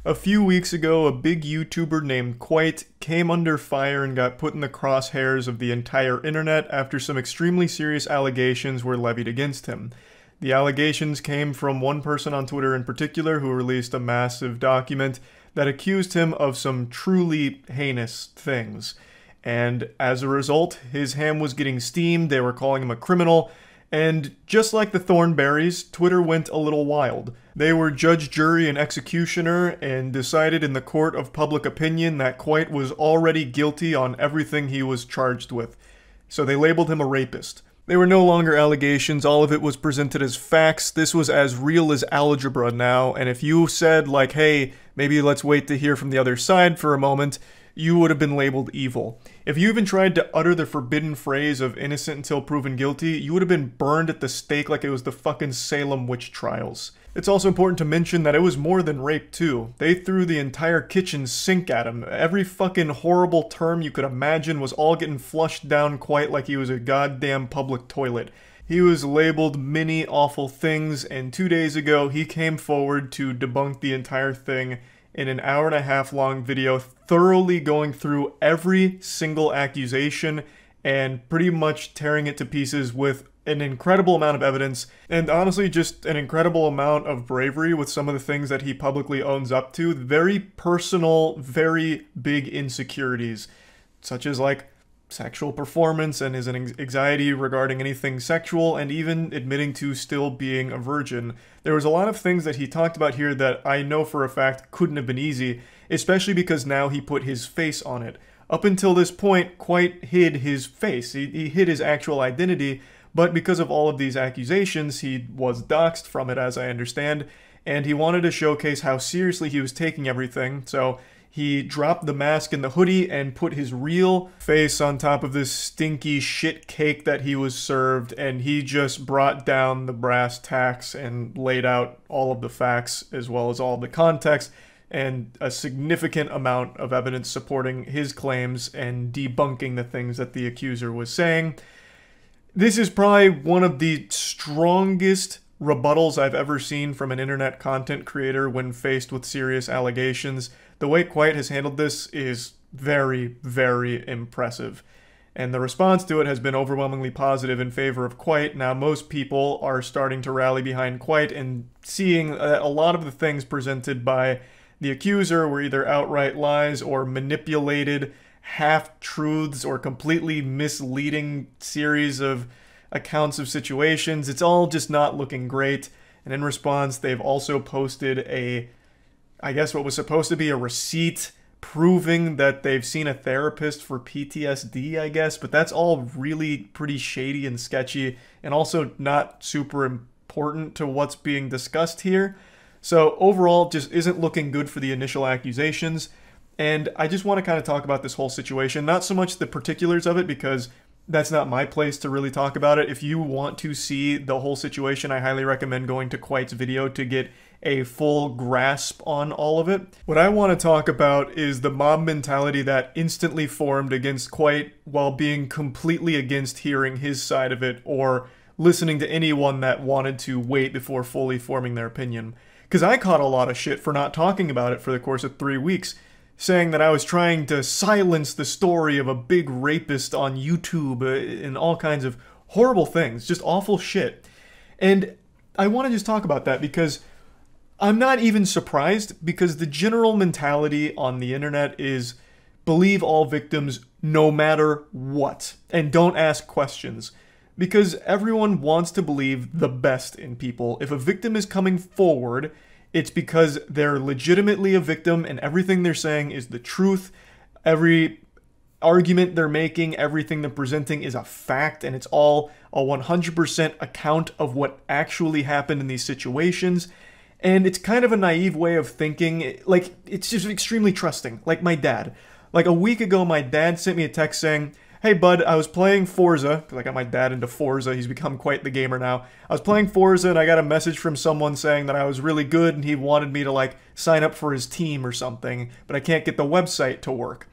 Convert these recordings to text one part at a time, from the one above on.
A few weeks ago, a big YouTuber named Kwite came under fire and got put in the crosshairs of the entire internet after some extremely serious allegations were levied against him. The allegations came from one person on Twitter in particular who released a massive document that accused him of some truly heinous things. And as a result, his ham was getting steamed, they were calling him a criminal, and just like the Thornberrys, Twitter went a little wild. They were judge, jury, and executioner and decided in the court of public opinion that Kwite was already guilty on everything he was charged with. So they labeled him a rapist. They were no longer allegations, all of it was presented as facts. This was as real as algebra now, and if you said like, hey, maybe let's wait to hear from the other side for a moment, you would have been labeled evil. If you even tried to utter the forbidden phrase of innocent until proven guilty, you would have been burned at the stake like it was the fucking Salem witch trials. It's also important to mention that it was more than rape too. They threw the entire kitchen sink at him. Every fucking horrible term you could imagine was all getting flushed down Kwite like he was a goddamn public toilet. He was labeled many awful things, and 2 days ago he came forward to debunk the entire thing in an hour-and-a-half long video, thoroughly going through every single accusation and pretty much tearing it to pieces with an incredible amount of evidence, and honestly just an incredible amount of bravery with some of the things that he publicly owns up to. Very personal, very big insecurities, such as like sexual performance and his anxiety regarding anything sexual, and even admitting to still being a virgin. There was a lot of things that he talked about here that I know for a fact couldn't have been easy, especially because now he put his face on it. Up until this point, Kwite hid his face. He hid his actual identity, but because of all of these accusations, he was doxxed from it, as I understand, and he wanted to showcase how seriously he was taking everything, so he dropped the mask and the hoodie and put his real face on top of this stinky shit cake that he was served, and he just brought down the brass tacks and laid out all of the facts as well as all of the context and a significant amount of evidence supporting his claims and debunking the things that the accuser was saying. This is probably one of the strongest rebuttals I've ever seen from an internet content creator when faced with serious allegations. The way Kwite has handled this is very, very impressive. And the response to it has been overwhelmingly positive in favor of Kwite. Now, most people are starting to rally behind Kwite and seeing a lot of the things presented by the accuser were either outright lies or manipulated half-truths or completely misleading series of accounts of situations. It's all just not looking great. And in response, they've also posted I guess what was supposed to be a receipt proving that they've seen a therapist for PTSD, I guess, but that's all really pretty shady and sketchy and also not super important to what's being discussed here. So overall, just isn't looking good for the initial accusations. And I just want to kind of talk about this whole situation, not so much the particulars of it, because that's not my place to really talk about it. If you want to see the whole situation, I highly recommend going to Kwite's video to get a full grasp on all of it. What I want to talk about is the mob mentality that instantly formed against Kwite while being completely against hearing his side of it or listening to anyone that wanted to wait before fully forming their opinion. Because I caught a lot of shit for not talking about it for the course of 3 weeks, saying that I was trying to silence the story of a big rapist on YouTube and all kinds of horrible things, just awful shit. And I want to just talk about that because I'm not even surprised, because the general mentality on the internet is believe all victims no matter what, and don't ask questions. Because everyone wants to believe the best in people. If a victim is coming forward, it's because they're legitimately a victim and everything they're saying is the truth. Every argument they're making, everything they're presenting is a fact, and it's all a 100% account of what actually happened in these situations. And it's kind of a naive way of thinking. Like, it's just extremely trusting. Like my dad. Like a week ago, my dad sent me a text saying, "Hey bud, I was playing Forza," because I got my dad into Forza, he's become quite the gamer now. I was playing Forza and I got a message from someone saying that I was really good and he wanted me to like sign up for his team or something, but I can't get the website to work.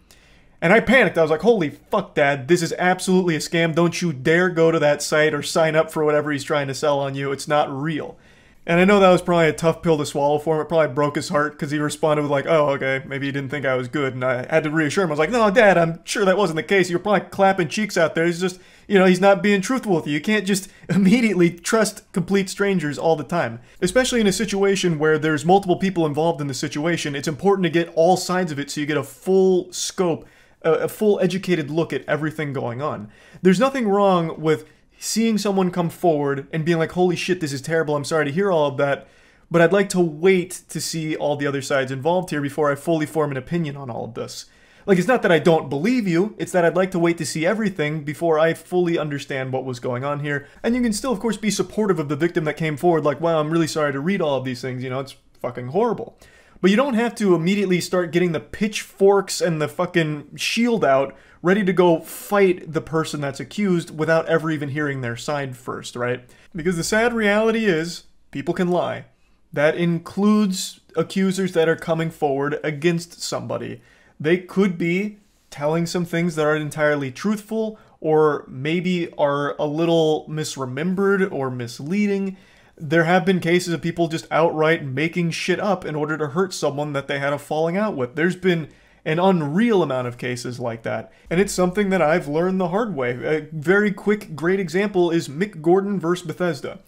And I panicked. I was like, holy fuck, Dad, this is absolutely a scam. Don't you dare go to that site or sign up for whatever he's trying to sell on you. It's not real. And I know that was probably a tough pill to swallow for him. It probably broke his heart because he responded with like, oh, okay, maybe he didn't think I was good. And I had to reassure him. I was like, no, Dad, I'm sure that wasn't the case. You were probably clapping cheeks out there. He's just, you know, he's not being truthful with you. You can't just immediately trust complete strangers all the time. Especially in a situation where there's multiple people involved in the situation, it's important to get all sides of it so you get a full scope, a full educated look at everything going on. There's nothing wrong with seeing someone come forward and being like, holy shit, this is terrible, I'm sorry to hear all of that, but I'd like to wait to see all the other sides involved here before I fully form an opinion on all of this. Like, it's not that I don't believe you, it's that I'd like to wait to see everything before I fully understand what was going on here. And you can still, of course, be supportive of the victim that came forward, like, wow, I'm really sorry to read all of these things, you know, it's fucking horrible. But you don't have to immediately start getting the pitchforks and the fucking shield out, ready to go fight the person that's accused without ever even hearing their side first, right? Because the sad reality is, people can lie. That includes accusers that are coming forward against somebody. They could be telling some things that aren't entirely truthful, or maybe are a little misremembered or misleading. There have been cases of people just outright making shit up in order to hurt someone that they had a falling out with. There's been an unreal amount of cases like that. And it's something that I've learned the hard way. A very quick, great example is Mick Gordon versus Bethesda.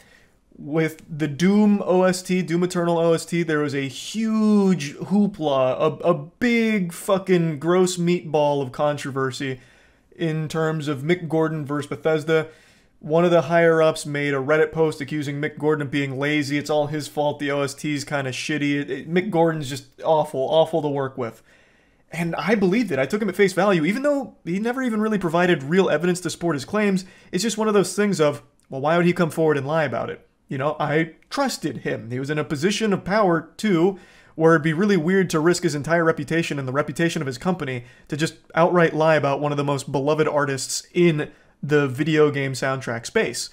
With the Doom OST, Doom Eternal OST, there was a huge hoopla, a big fucking gross meatball of controversy in terms of Mick Gordon versus Bethesda. One of the higher-ups made a Reddit post accusing Mick Gordon of being lazy. It's all his fault. The OST's kind of shitty. Mick Gordon's just awful to work with. And I believed it. I took him at face value, even though he never even really provided real evidence to support his claims. It's just one of those things of, well, why would he come forward and lie about it? You know, I trusted him. He was in a position of power, too, where it'd be really weird to risk his entire reputation and the reputation of his company to just outright lie about one of the most beloved artists in the video game soundtrack space.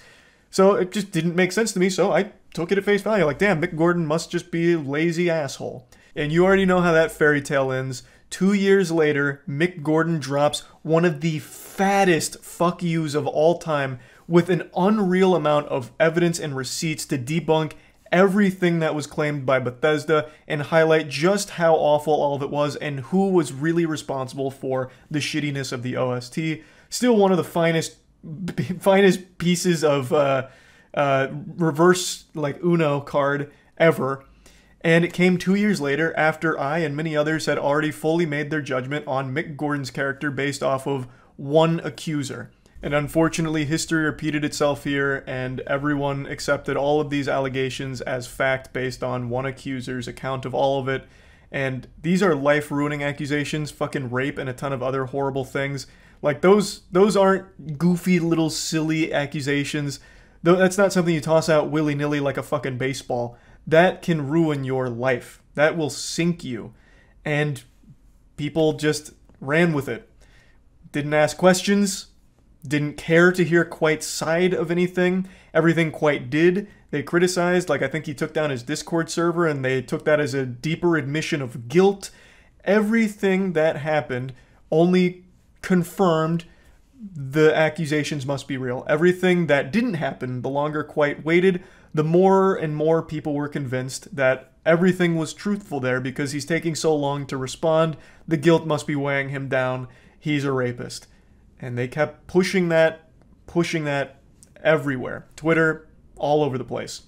So it just didn't make sense to me, so I took it at face value. Like, damn, Mick Gordon must just be a lazy asshole. And you already know how that fairy tale ends. 2 years later, Mick Gordon drops one of the fattest fuck yous of all time with an unreal amount of evidence and receipts to debunk everything that was claimed by Bethesda and highlight just how awful all of it was and who was really responsible for the shittiness of the OST. Still one of the finest pieces of reverse, like, Uno card ever. And it came 2 years later after I and many others had already fully made their judgment on Mick Gordon's character based off of one accuser. And unfortunately, history repeated itself here, and everyone accepted all of these allegations as fact based on one accuser's account of all of it. And these are life-ruining accusations, fucking rape and a ton of other horrible things. Like, those aren't goofy little silly accusations. That's not something you toss out willy-nilly like a fucking baseball. That can ruin your life. That will sink you. And people just ran with it. Didn't ask questions. Didn't care to hear Kwite's side of anything. Everything Kwite did, they criticized. Like, I think he took down his Discord server and they took that as a deeper admission of guilt. Everything that happened only confirmed the accusations must be real. Everything that didn't happen, the longer Kwite waited, the more and more people were convinced that everything was truthful there because he's taking so long to respond. The guilt must be weighing him down. He's a rapist. And they kept pushing that everywhere. Twitter, all over the place.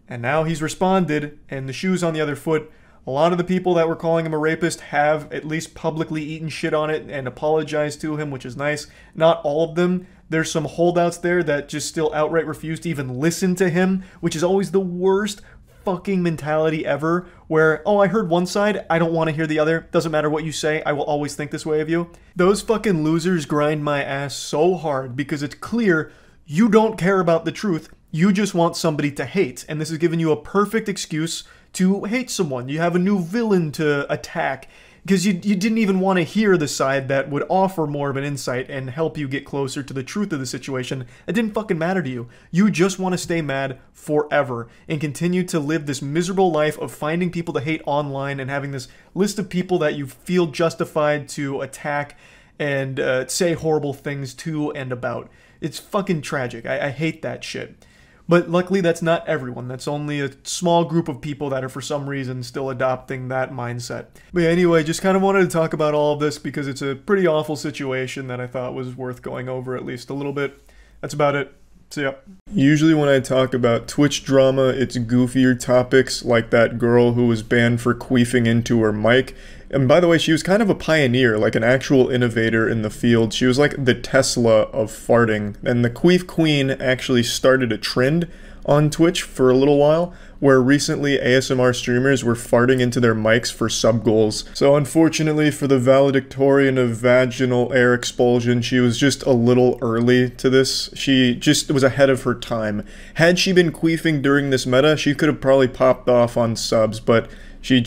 And now he's responded, and the shoe's on the other foot. A lot of the people that were calling him a rapist have at least publicly eaten shit on it and apologized to him, which is nice. Not all of them. There's some holdouts there that just still outright refuse to even listen to him, which is always the worst fucking mentality ever, where, oh, I heard one side, I don't want to hear the other, doesn't matter what you say, I will always think this way of you. Those fucking losers grind my ass so hard because it's clear you don't care about the truth, you just want somebody to hate, and this has given you a perfect excuse to hate someone. You have a new villain to attack, because you didn't even want to hear the side that would offer more of an insight and help you get closer to the truth of the situation. It didn't fucking matter to you. You just want to stay mad forever and continue to live this miserable life of finding people to hate online and having this list of people that you feel justified to attack and say horrible things to and about. It's fucking tragic. I hate that shit. But luckily, that's not everyone. That's only a small group of people that are for some reason still adopting that mindset. But yeah, anyway, just kind of wanted to talk about all of this because it's a pretty awful situation that I thought was worth going over at least a little bit. That's about it. See ya. Usually when I talk about Twitch drama, it's goofier topics like that girl who was banned for queefing into her mic. And by the way, she was kind of a pioneer, like an actual innovator in the field. She was like the Tesla of farting. And the Queef Queen actually started a trend on Twitch for a little while, where recently ASMR streamers were farting into their mics for sub goals. So unfortunately for the valedictorian of vaginal air expulsion, she was just a little early to this. She just was ahead of her time. Had she been queefing during this meta, she could have probably popped off on subs, but she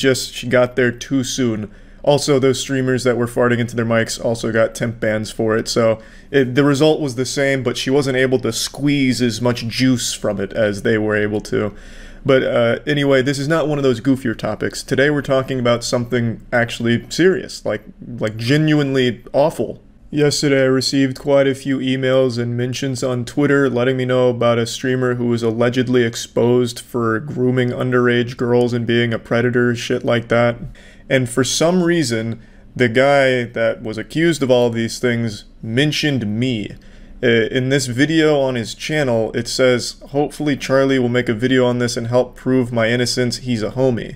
got there too soon. Also, those streamers that were farting into their mics also got temp bans for it, so the result was the same, but she wasn't able to squeeze as much juice from it as they were able to. But anyway, this is not one of those goofier topics. Today we're talking about something actually serious, like genuinely awful. Yesterday I received quite a few emails and mentions on Twitter letting me know about a streamer who was allegedly exposed for grooming underage girls and being a predator, shit like that. And for some reason, the guy that was accused of all of these things mentioned me. In this video on his channel, it says, "Hopefully Charlie will make a video on this and help prove my innocence. He's a homie."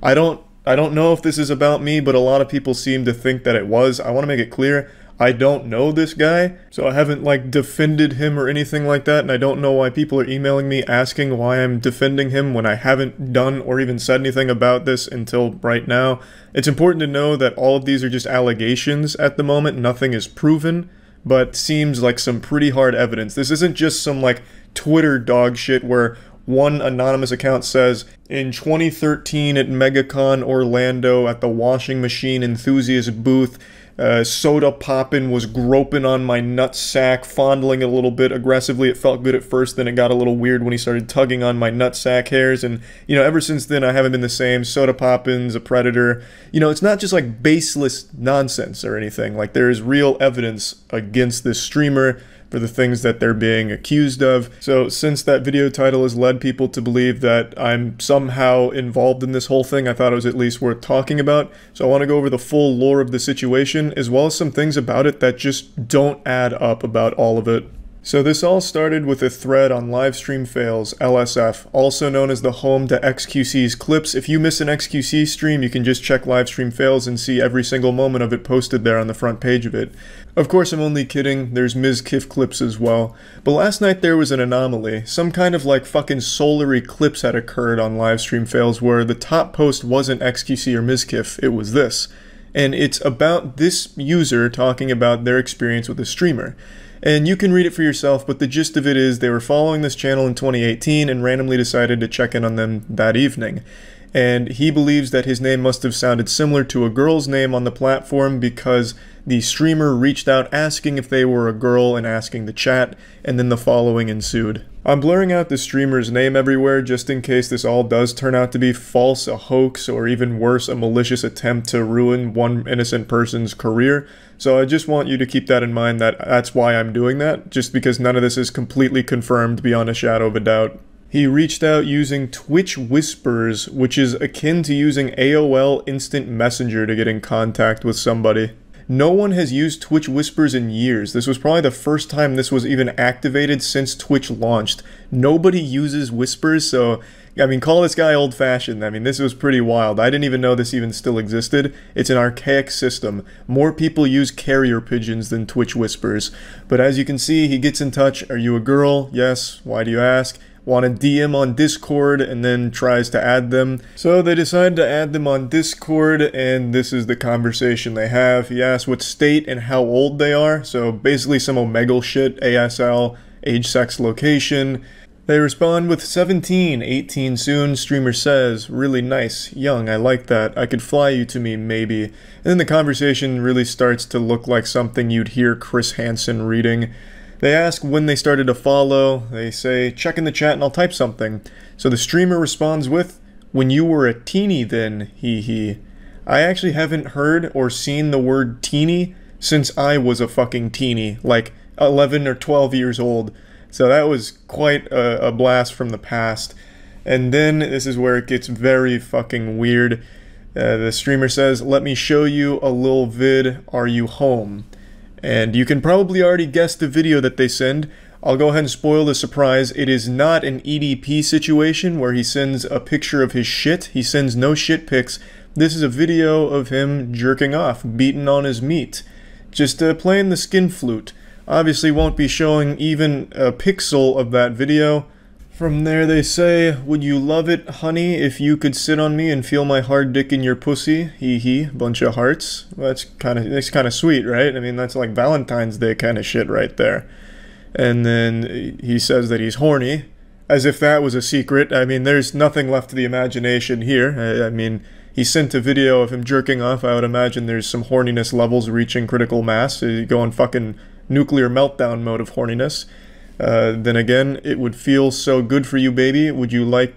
I don't know if this is about me, but a lot of people seem to think that it was. I want to make it clear, I don't know this guy, so I haven't like defended him or anything like that, and I don't know why people are emailing me asking why I'm defending him when I haven't done or even said anything about this until right now. It's important to know that all of these are just allegations at the moment, nothing is proven, but seems like some pretty hard evidence. This isn't just some like Twitter dog shit where one anonymous account says, in 2013 at MegaCon Orlando at the washing machine enthusiast booth, Soda Poppin was groping on my nutsack, fondling it a little bit aggressively. It felt good at first, then it got a little weird when he started tugging on my nutsack hairs, and, you know, ever since then I haven't been the same. Soda Poppin's a predator. You know, it's not just like baseless nonsense or anything. Like, there is real evidence against this streamer for the things that they're being accused of. So since that video title has led people to believe that I'm somehow involved in this whole thing, I thought it was at least worth talking about. So I want to go over the full lore of the situation, as well as some things about it that just don't add up about all of it. So this all started with a thread on Livestream Fails, LSF, also known as the home to XQC's clips. If you miss an XQC stream, you can just check Livestream Fails and see every single moment of it posted there on the front page of it. Of course, I'm only kidding, there's Ms. Kiff clips as well. But last night there was an anomaly. Some kind of like fucking solar eclipse had occurred on Livestream Fails where the top post wasn't XQC or Ms. Kiff, it was this. And it's about this user talking about their experience with a streamer. And you can read it for yourself, but the gist of it is they were following this channel in 2018 and randomly decided to check in on them that evening. And he believes that his name must have sounded similar to a girl's name on the platform because the streamer reached out asking if they were a girl and asking to chat, and then the following ensued. I'm blurring out the streamer's name everywhere just in case this all does turn out to be false, a hoax, or even worse, a malicious attempt to ruin one innocent person's career. So I just want you to keep that in mind, that that's why I'm doing that, just because none of this is completely confirmed beyond a shadow of a doubt. He reached out using Twitch Whispers, which is akin to using AOL Instant Messenger to get in contact with somebody. No one has used Twitch Whispers in years. This was probably the first time this was even activated since Twitch launched. Nobody uses Whispers, so, I mean, call this guy old-fashioned. I mean, this was pretty wild. I didn't even know this even still existed. It's an archaic system. More people use carrier pigeons than Twitch Whispers. But as you can see, he gets in touch. Are you a girl? Yes. Why do you ask? Want to DM on Discord, and then tries to add them. So they decide to add them on Discord, and this is the conversation they have. He asks what state and how old they are, so basically some Omegle shit, ASL, age, sex, location. They respond with 17, 18 soon. Streamer says, really nice, young, I like that, I could fly you to me, maybe. And then the conversation really starts to look like something you'd hear Chris Hansen reading. They ask when they started to follow. They say, check in the chat and I'll type something. So the streamer responds with, when you were a teenie then, hee hee. I actually haven't heard or seen the word teenie since I was a fucking teenie, like 11 or 12 years old. So that was quite a blast from the past. And then this is where it gets very fucking weird. The streamer says, "Let me show you a little vid, are you home?" And you can probably already guess the video that they send. I'll go ahead and spoil the surprise. It is not an EDP situation where he sends a picture of his shit. He sends no shit pics. This is a video of him jerking off, beating on his meat. Just playing the skin flute. Obviously won't be showing even a pixel of that video. From there they say, "Would you love it, honey, if you could sit on me and feel my hard dick in your pussy? Hee hee," bunch of hearts. Well, that's kind of sweet, right? I mean, that's like Valentine's Day kind of shit right there. And then he says that he's horny, as if that was a secret. I mean, there's nothing left to the imagination here. I mean, he sent a video of him jerking off. I would imagine there's some horniness levels reaching critical mass. You go in fucking nuclear meltdown mode of horniness. Then again, "It would feel so good for you, baby. Would you like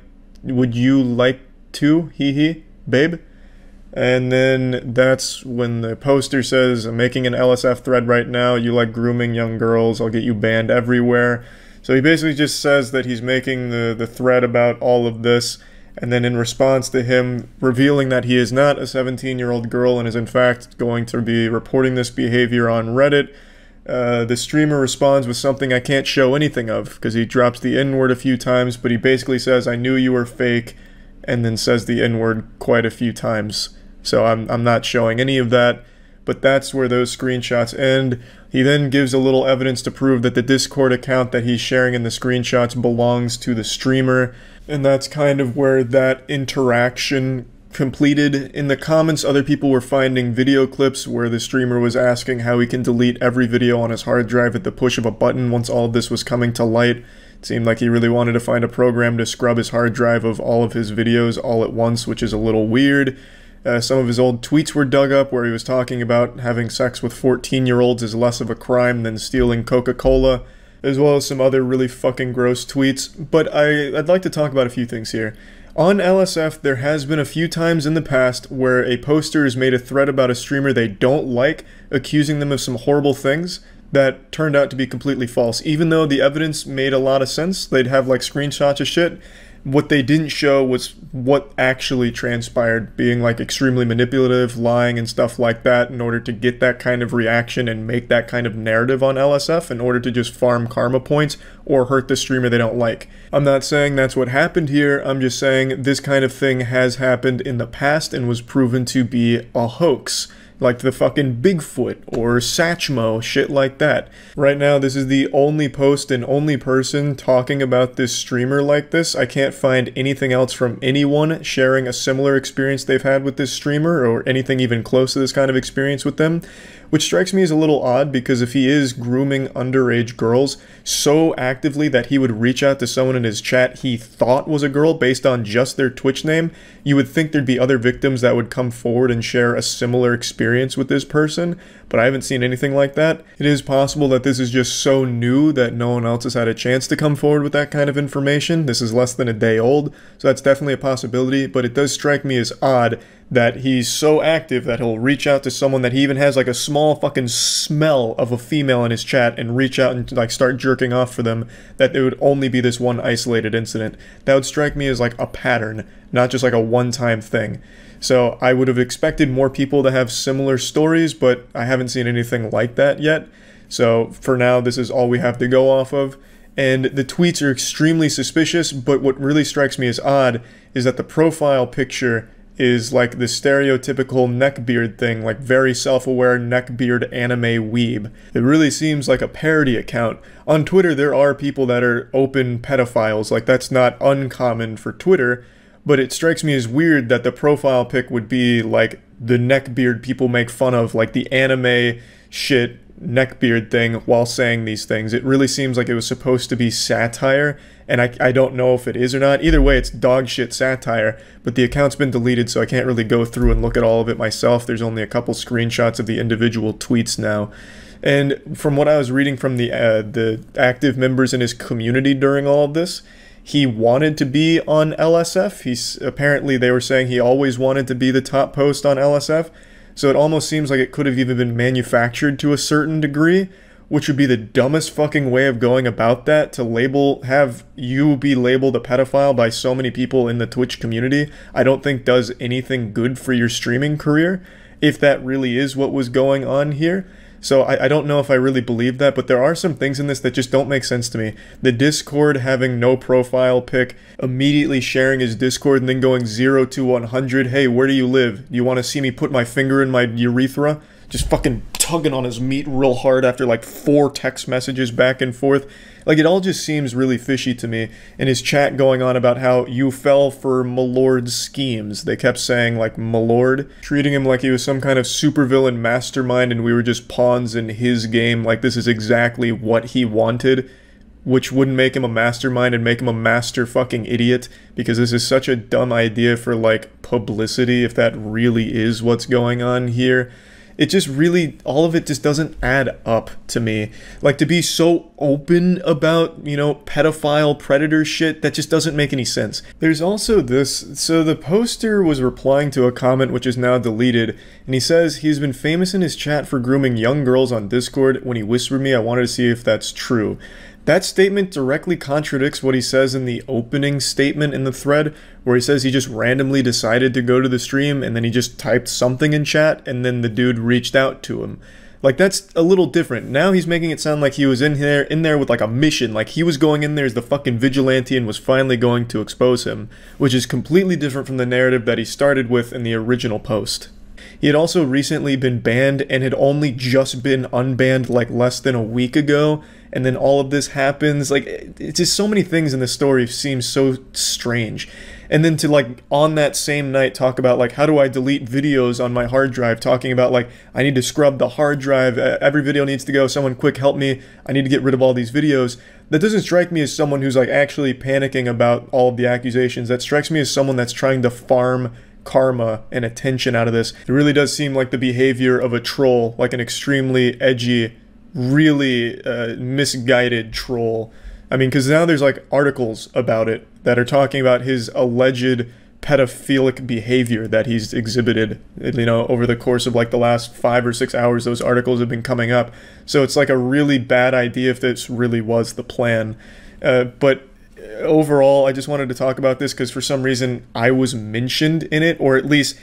to? Hee hee, babe." And then that's when the poster says, "I'm making an LSF thread right now. You like grooming young girls. I'll get you banned everywhere." So he basically just says that he's making the thread about all of this. And then in response to him revealing that he is not a 17-year-old girl and is in fact going to be reporting this behavior on Reddit, the streamer responds with something I can't show anything of, because he drops the N-word a few times, but he basically says, "I knew you were fake," and then says the N-word quite a few times. So I'm not showing any of that, but that's where those screenshots end. He then gives a little evidence to prove that the Discord account that he's sharing in the screenshots belongs to the streamer, and that's kind of where that interaction completed. In the comments, other people were finding video clips where the streamer was asking how he can delete every video on his hard drive at the push of a button once all of this was coming to light. It seemed like he really wanted to find a program to scrub his hard drive of all of his videos all at once, which is a little weird. Some of his old tweets were dug up where he was talking about having sex with 14-year-olds is less of a crime than stealing Coca-Cola, as well as some other really fucking gross tweets. But I'd like to talk about a few things here. On LSF, there has been a few times in the past where a poster has made a thread about a streamer they don't like, accusing them of some horrible things that turned out to be completely false. Even though the evidence made a lot of sense, they'd have like screenshots of shit. What they didn't show was what actually transpired, being like extremely manipulative, lying and stuff like that in order to get that kind of reaction and make that kind of narrative on LSF in order to just farm karma points or hurt the streamer they don't like. I'm not saying that's what happened here, I'm just saying this kind of thing has happened in the past and was proven to be a hoax. Like the fucking Bigfoot or Satchmo, shit like that. Right now, this is the only post and only person talking about this streamer like this. I can't find anything else from anyone sharing a similar experience they've had with this streamer or anything even close to this kind of experience with them. Which strikes me as a little odd, because if he is grooming underage girls so actively that he would reach out to someone in his chat he thought was a girl based on just their Twitch name, you would think there'd be other victims that would come forward and share a similar experience with this person, but I haven't seen anything like that. It is possible that this is just so new that no one else has had a chance to come forward with that kind of information. This is less than a day old, so that's definitely a possibility, but it does strike me as odd that he's so active that he'll reach out to someone that he even has like a small fucking smell of a female in his chat and reach out and like start jerking off for them, that it would only be this one isolated incident. That would strike me as like a pattern, not just like a one-time thing. So I would have expected more people to have similar stories, but I haven't seen anything like that yet. So for now, this is all we have to go off of. And the tweets are extremely suspicious, but what really strikes me as odd is that the profile picture is like the stereotypical neckbeard thing, like very self-aware neckbeard anime weeb. It really seems like a parody account. On Twitter, there are people that are open pedophiles, like that's not uncommon for Twitter, but it strikes me as weird that the profile pic would be like the neckbeard people make fun of, like the anime shit neckbeard thing while saying these things. It really seems like it was supposed to be satire, and I don't know if it is or not. Either way, it's dog shit satire, but the account's been deleted, so I can't really go through and look at all of it myself. There's only a couple screenshots of the individual tweets now. And from what I was reading from the active members in his community during all of this, he wanted to be on LSF. Apparently they were saying he always wanted to be the top post on LSF, so it almost seems like it could have even been manufactured to a certain degree, which would be the dumbest fucking way of going about that, to have you be labeled a pedophile by so many people in the Twitch community, I don't think does anything good for your streaming career, if that really is what was going on here. So I don't know if I really believe that, but there are some things in this that just don't make sense to me. The Discord having no profile pic, immediately sharing his Discord and then going 0 to 100. Hey, where do you live? Do you want to see me put my finger in my urethra? Just fucking tugging on his meat real hard after like 4 text messages back and forth. Like, it all just seems really fishy to me. And his chat going on about how you fell for Malord's schemes. They kept saying, like, Malord, treating him like he was some kind of supervillain mastermind and we were just pawns in his game. Like, this is exactly what he wanted, which wouldn't make him a mastermind and make him a master fucking idiot, because this is such a dumb idea for, like, publicity, if that really is what's going on here. It just really, all of it just doesn't add up to me. Like, to be so open about, you know, pedophile predator shit, that just doesn't make any sense. There's also this, so the poster was replying to a comment which is now deleted, and he says he's been famous in his chat for grooming young girls on Discord. When he whispered me, I wanted to see if that's true. That statement directly contradicts what he says in the opening statement in the thread, where he says he just randomly decided to go to the stream and then he just typed something in chat and then the dude reached out to him. Like, that's a little different. Now he's making it sound like he was in there with like a mission, like he was going in there as the fucking vigilante and was finally going to expose him, which is completely different from the narrative that he started with in the original post. He had also recently been banned and had only just been unbanned like less than a week ago, and then all of this happens. Like, it's just so many things in this story seem so strange. And then to, like, on that same night talk about, like, how do I delete videos on my hard drive, talking about, like, I need to scrub the hard drive, every video needs to go, someone quick help me, I need to get rid of all these videos. That doesn't strike me as someone who's, like, actually panicking about all of the accusations. That strikes me as someone that's trying to farm karma and attention out of this. It really does seem like the behavior of a troll, like an extremely edgy, really misguided troll. I mean, because now there's like articles about it that are talking about his alleged pedophilic behavior that he's exhibited, you know, over the course of like the last 5 or 6 hours. Those articles have been coming up. So it's like a really bad idea if this really was the plan. But overall, I just wanted to talk about this because for some reason I was mentioned in it, or at least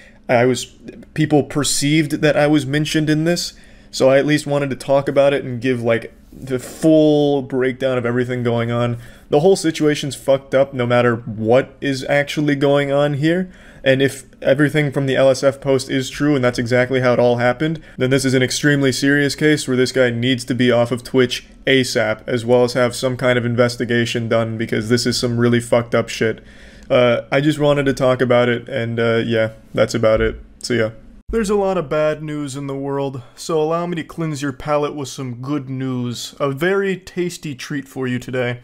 people perceived that I was mentioned in this. So I at least wanted to talk about it and give like the full breakdown of everything going on. The whole situation's fucked up no matter what is actually going on here. And if everything from the LSF post is true and that's exactly how it all happened, then this is an extremely serious case where this guy needs to be off of Twitch ASAP, as well as have some kind of investigation done, because this is some really fucked up shit. I just wanted to talk about it, and yeah, that's about it. See ya. There's a lot of bad news in the world, so allow me to cleanse your palate with some good news. A very tasty treat for you today.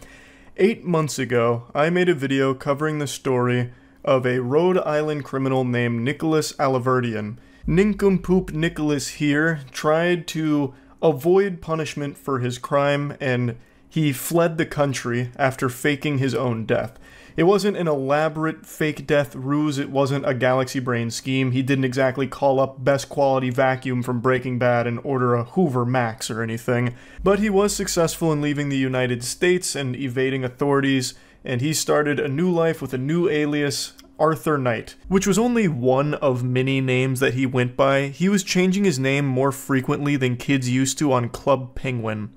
8 months ago, I made a video covering the story of a Rhode Island criminal named Nicholas Alaverdian. Nincompoop Nicholas here tried to avoid punishment for his crime, and he fled the country after faking his own death. It wasn't an elaborate fake death ruse, it wasn't a galaxy brain scheme, he didn't exactly call up best quality vacuum from Breaking Bad and order a Hoover Max or anything, but he was successful in leaving the United States and evading authorities, and he started a new life with a new alias, Arthur Knight, which was only one of many names that he went by. He was changing his name more frequently than kids used to on Club Penguin,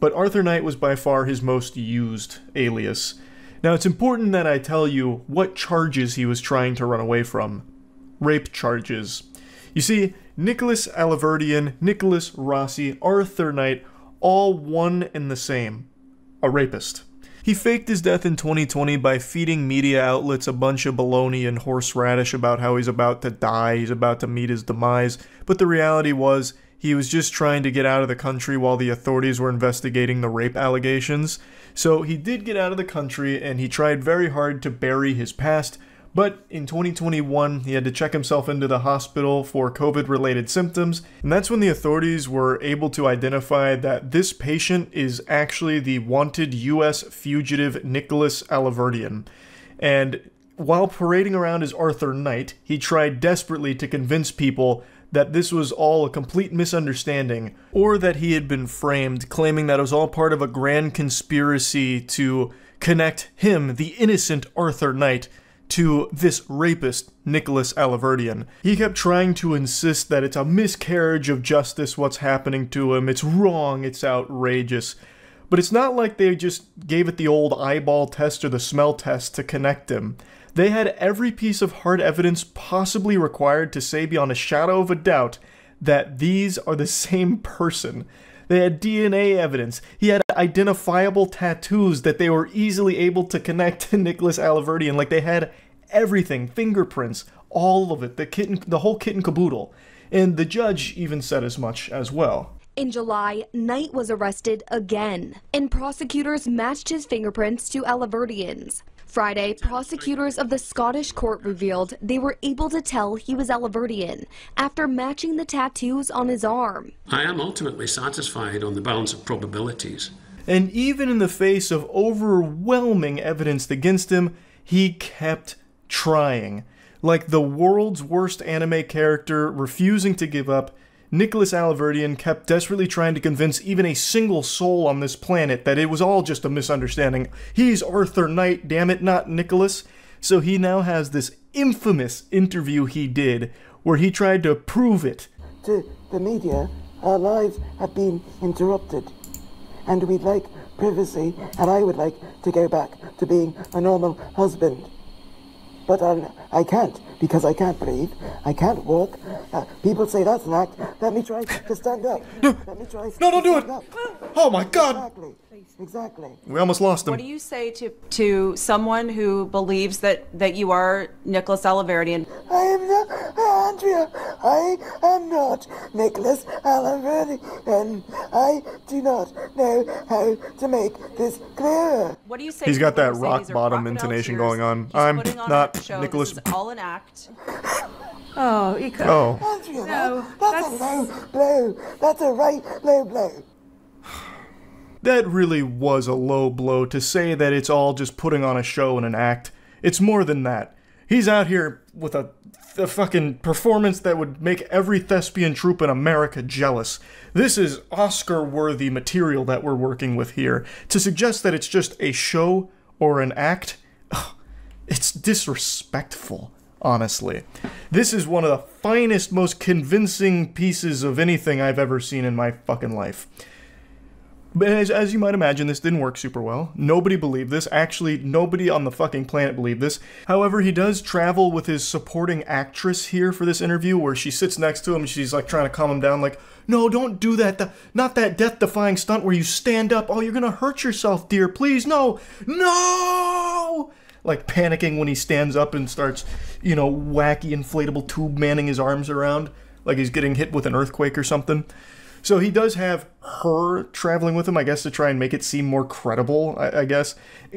but Arthur Knight was by far his most used alias. Now, it's important that I tell you what charges he was trying to run away from. Rape charges. You see, Nicholas Alaverdian, Nicholas Rossi, Arthur Knight, all one and the same. A rapist. He faked his death in 2020 by feeding media outlets a bunch of baloney and horseradish about how he's about to die, he's about to meet his demise, but the reality was, he was just trying to get out of the country while the authorities were investigating the rape allegations. So he did get out of the country, and he tried very hard to bury his past, but in 2021, he had to check himself into the hospital for COVID-related symptoms, and that's when the authorities were able to identify that this patient is actually the wanted US fugitive Nicholas Alaverdian. And while parading around as Arthur Knight, he tried desperately to convince people that this was all a complete misunderstanding, or that he had been framed, claiming that it was all part of a grand conspiracy to connect him, the innocent Arthur Knight, to this rapist, Nicholas Alaverdian. He kept trying to insist that it's a miscarriage of justice what's happening to him, it's wrong, it's outrageous. But it's not like they just gave it the old eyeball test or the smell test to connect him. They had every piece of hard evidence possibly required to say beyond a shadow of a doubt that these are the same person. They had DNA evidence. He had identifiable tattoos that they were easily able to connect to Nicholas Alaverdian. Like, they had everything, fingerprints, all of it, the whole kit and caboodle. And the judge even said as much as well. In July, Knight was arrested again, and prosecutors matched his fingerprints to Alaverdian's. Friday, prosecutors of the Scottish court revealed they were able to tell he was Alaverdian after matching the tattoos on his arm. I am ultimately satisfied on the balance of probabilities. And even in the face of overwhelming evidence against him, he kept trying. Like the world's worst anime character refusing to give up, Nicholas Alaverdian kept desperately trying to convince even a single soul on this planet that it was all just a misunderstanding. He's Arthur Knight, damn it, not Nicholas. So he now has this infamous interview he did where he tried to prove it. To the media, our lives have been interrupted, and we'd like privacy, and I would like to go back to being a normal husband. But I can't, because I can't breathe, I can't walk. People say that's an act. Let me try to stand up. No, Let me try no, don't do it. up. Oh my God. Exactly. We almost lost him. What do you say to someone who believes that you are Nicholas Alaverdian? I am not, Andrea, I am not Nicholas Alaverdian. I do not know how to make this clear. What do you say? He's got that people who say rock these are bottom crocodile intonation tears? going on. He's I'm putting on not a show. Nicholas. This is all an act. Oh, Ika. Oh. Andrea, No, that's a low blow. That's a right low blow. That really was a low blow to say that it's all just putting on a show and an act. It's more than that. He's out here with a fucking performance that would make every thespian troupe in America jealous. This is Oscar-worthy material that we're working with here. To suggest that it's just a show or an act, it's disrespectful, honestly. This is one of the finest, most convincing pieces of anything I've ever seen in my fucking life. But as you might imagine, this didn't work super well. Nobody believed this. Actually, nobody on the fucking planet believed this. However, he does travel with his supporting actress here for this interview, where she sits next to him and she's like trying to calm him down, like, no, don't do that. Not that death-defying stunt where you stand up. Oh, you're gonna hurt yourself, dear. Please, no. No! Like panicking when he stands up and starts, you know, wacky inflatable tube manning his arms around, like he's getting hit with an earthquake or something. So he does have her traveling with him, I guess, to try and make it seem more credible, I guess.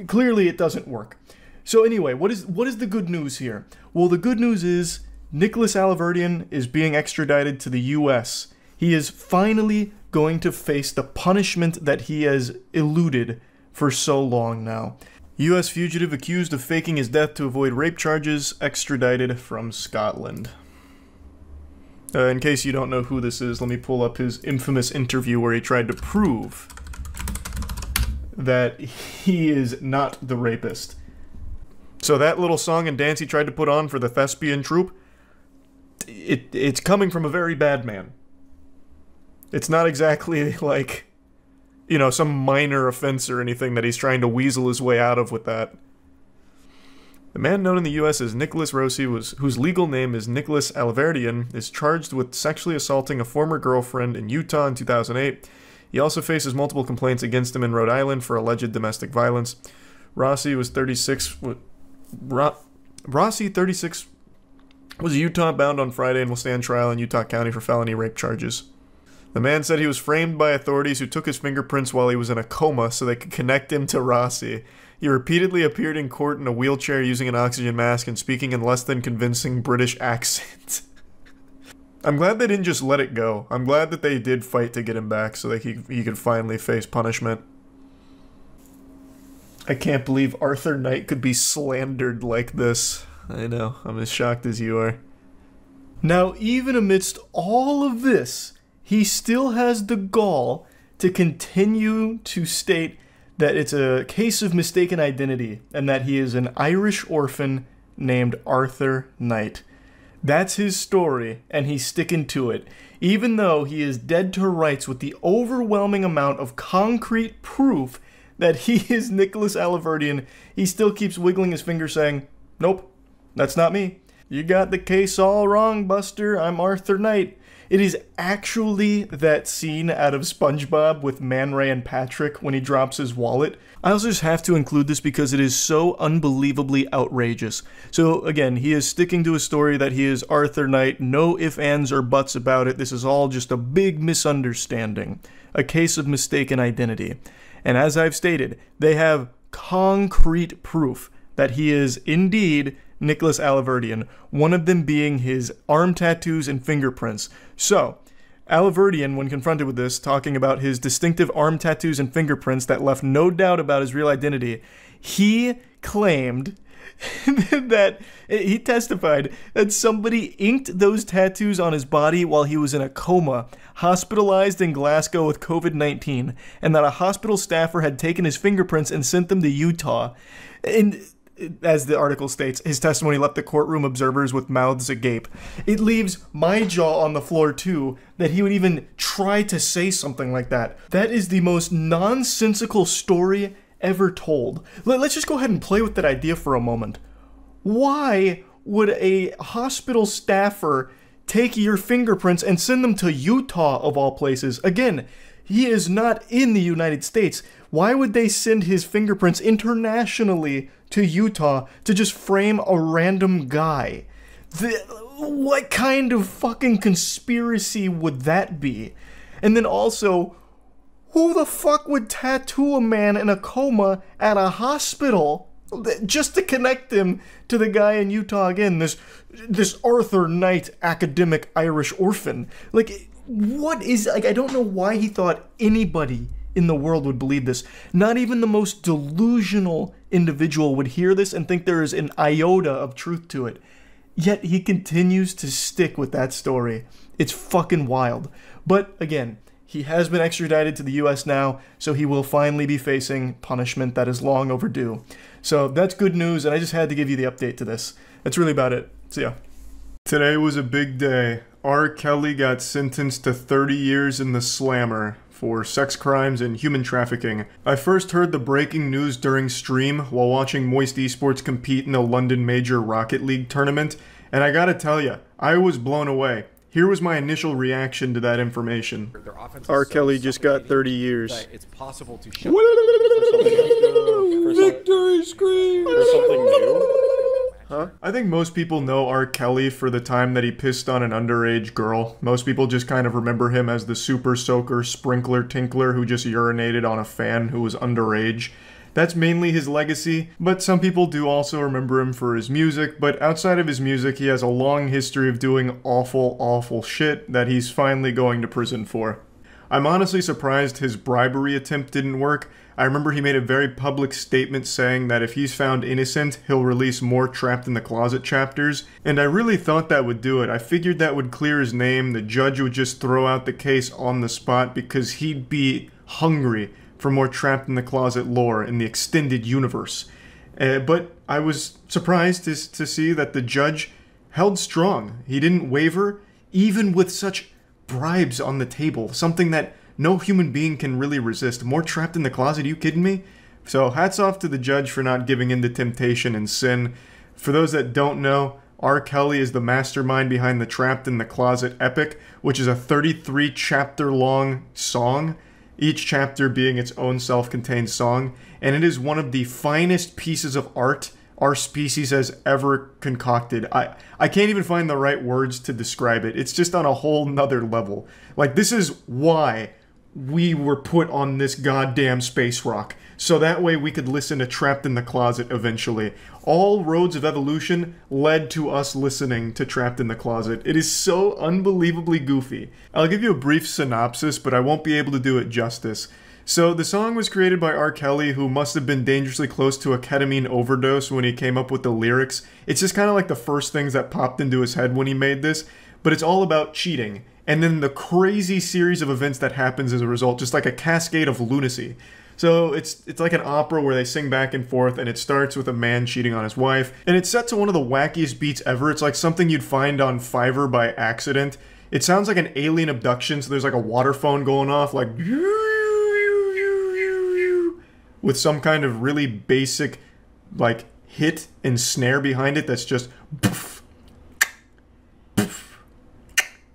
Clearly, it doesn't work. So anyway, what is the good news here? Well, the good news is Nicholas Alaverdian is being extradited to the U.S. He is finally going to face the punishment that he has eluded for so long now. U.S. fugitive accused of faking his death to avoid rape charges, extradited from Scotland. In case you don't know who this is, let me pull up his infamous interview where he tried to prove that he is not the rapist. So that little song and dance he tried to put on for the thespian troupe, it's coming from a very bad man. It's not exactly like, you know, some minor offense or anything that he's trying to weasel his way out of with that. The man known in the U.S. as Nicholas Rossi, whose legal name is Nicholas Alaverdian, is charged with sexually assaulting a former girlfriend in Utah in 2008. He also faces multiple complaints against him in Rhode Island for alleged domestic violence. Rossi was 36. Rossi, 36, was Utah bound on Friday and will stand trial in Utah County for felony rape charges. The man said he was framed by authorities who took his fingerprints while he was in a coma so they could connect him to Rossi. He repeatedly appeared in court in a wheelchair using an oxygen mask and speaking in less than convincing British accent. I'm glad they didn't just let it go. I'm glad that they did fight to get him back so that he could finally face punishment. I can't believe Arthur Knight could be slandered like this. I know, I'm as shocked as you are. Now, even amidst all of this, he still has the gall to continue to state that it's a case of mistaken identity and that he is an Irish orphan named Arthur Knight. That's his story, and he's sticking to it. Even though he is dead to rights with the overwhelming amount of concrete proof that he is Nicholas Alaverdian, he still keeps wiggling his finger saying, "Nope, that's not me. You got the case all wrong, Buster. I'm Arthur Knight." It is actually that scene out of SpongeBob with Man Ray and Patrick when he drops his wallet. I also just have to include this because it is so unbelievably outrageous. So again, he is sticking to a story that he is Arthur Knight. No ifs, ands, or buts about it. This is all just a big misunderstanding. A case of mistaken identity. And as I've stated, they have concrete proof that he is indeed Nicholas Alaverdian, one of them being his arm tattoos and fingerprints. So, Alaverdian, when confronted with this, talking about his distinctive arm tattoos and fingerprints that left no doubt about his real identity, he claimed that he testified that somebody inked those tattoos on his body while he was in a coma, hospitalized in Glasgow with COVID-19, and that a hospital staffer had taken his fingerprints and sent them to Utah. And as the article states, his testimony left the courtroom observers with mouths agape. It leaves my jaw on the floor too, that he would even try to say something like that. That is the most nonsensical story ever told. Let's just go ahead and play with that idea for a moment. Why would a hospital staffer take your fingerprints and send them to Utah, of all places? Again, he is not in the United States. Why would they send his fingerprints internationally to Utah to just frame a random guy? What kind of fucking conspiracy would that be? And then also, who the fuck would tattoo a man in a coma at a hospital just to connect him to the guy in Utah again, this Arthur Knight academic Irish orphan? Like, what is, like, I don't know why he thought anybody in the world would believe this. Not even the most delusional individual would hear this and think there is an iota of truth to it. Yet he continues to stick with that story. It's fucking wild. But again, he has been extradited to the US now, so he will finally be facing punishment that is long overdue. So that's good news, and I just had to give you the update to this. That's really about it. See ya. Today was a big day. R. Kelly got sentenced to 30 years in the slammer for sex crimes and human trafficking. I first heard the breaking news during stream while watching Moist Esports compete in the London Major Rocket League tournament, and I gotta tell ya, I was blown away. Here was my initial reaction to that information. R. Kelly just got 30 years. It's possible to show Victory scream! for something new. Huh? I think most people know R. Kelly for the time that he pissed on an underage girl. Most people just kind of remember him as the super soaker sprinkler tinkler who just urinated on a fan who was underage. That's mainly his legacy, but some people do also remember him for his music, but outside of his music, he has a long history of doing awful, awful shit that he's finally going to prison for. I'm honestly surprised his bribery attempt didn't work. I remember he made a very public statement saying that if he's found innocent, he'll release more Trapped in the Closet chapters, and I really thought that would do it. I figured that would clear his name, the judge would just throw out the case on the spot because he'd be hungry for more Trapped in the Closet lore in the extended universe. But I was surprised to see that the judge held strong. He didn't waver, even with such bribes on the table, something that no human being can really resist. More Trapped in the Closet, are you kidding me? So hats off to the judge for not giving in to temptation and sin. For those that don't know, R. Kelly is the mastermind behind the Trapped in the Closet epic, which is a 33 chapter long song, each chapter being its own self-contained song, and it is one of the finest pieces of art our species has ever concocted. I can't even find the right words to describe it. It's just on a whole nother level. Like, this is why we were put on this goddamn space rock, so that way we could listen to Trapped in the Closet eventually. All roads of evolution led to us listening to Trapped in the Closet. It is so unbelievably goofy. I'll give you a brief synopsis, but I won't be able to do it justice. So the song was created by R. Kelly, who must have been dangerously close to a ketamine overdose when he came up with the lyrics. It's just kind of like the first things that popped into his head when he made this. but it's all about cheating. And then the crazy series of events that happens as a result, just like a cascade of lunacy. So it's like an opera where they sing back and forth, and it starts with a man cheating on his wife, and it's set to one of the wackiest beats ever. It's like something you'd find on Fiverr by accident. It sounds like an alien abduction, so there's like a water phone going off, like with some kind of really basic like hit and snare behind it that's just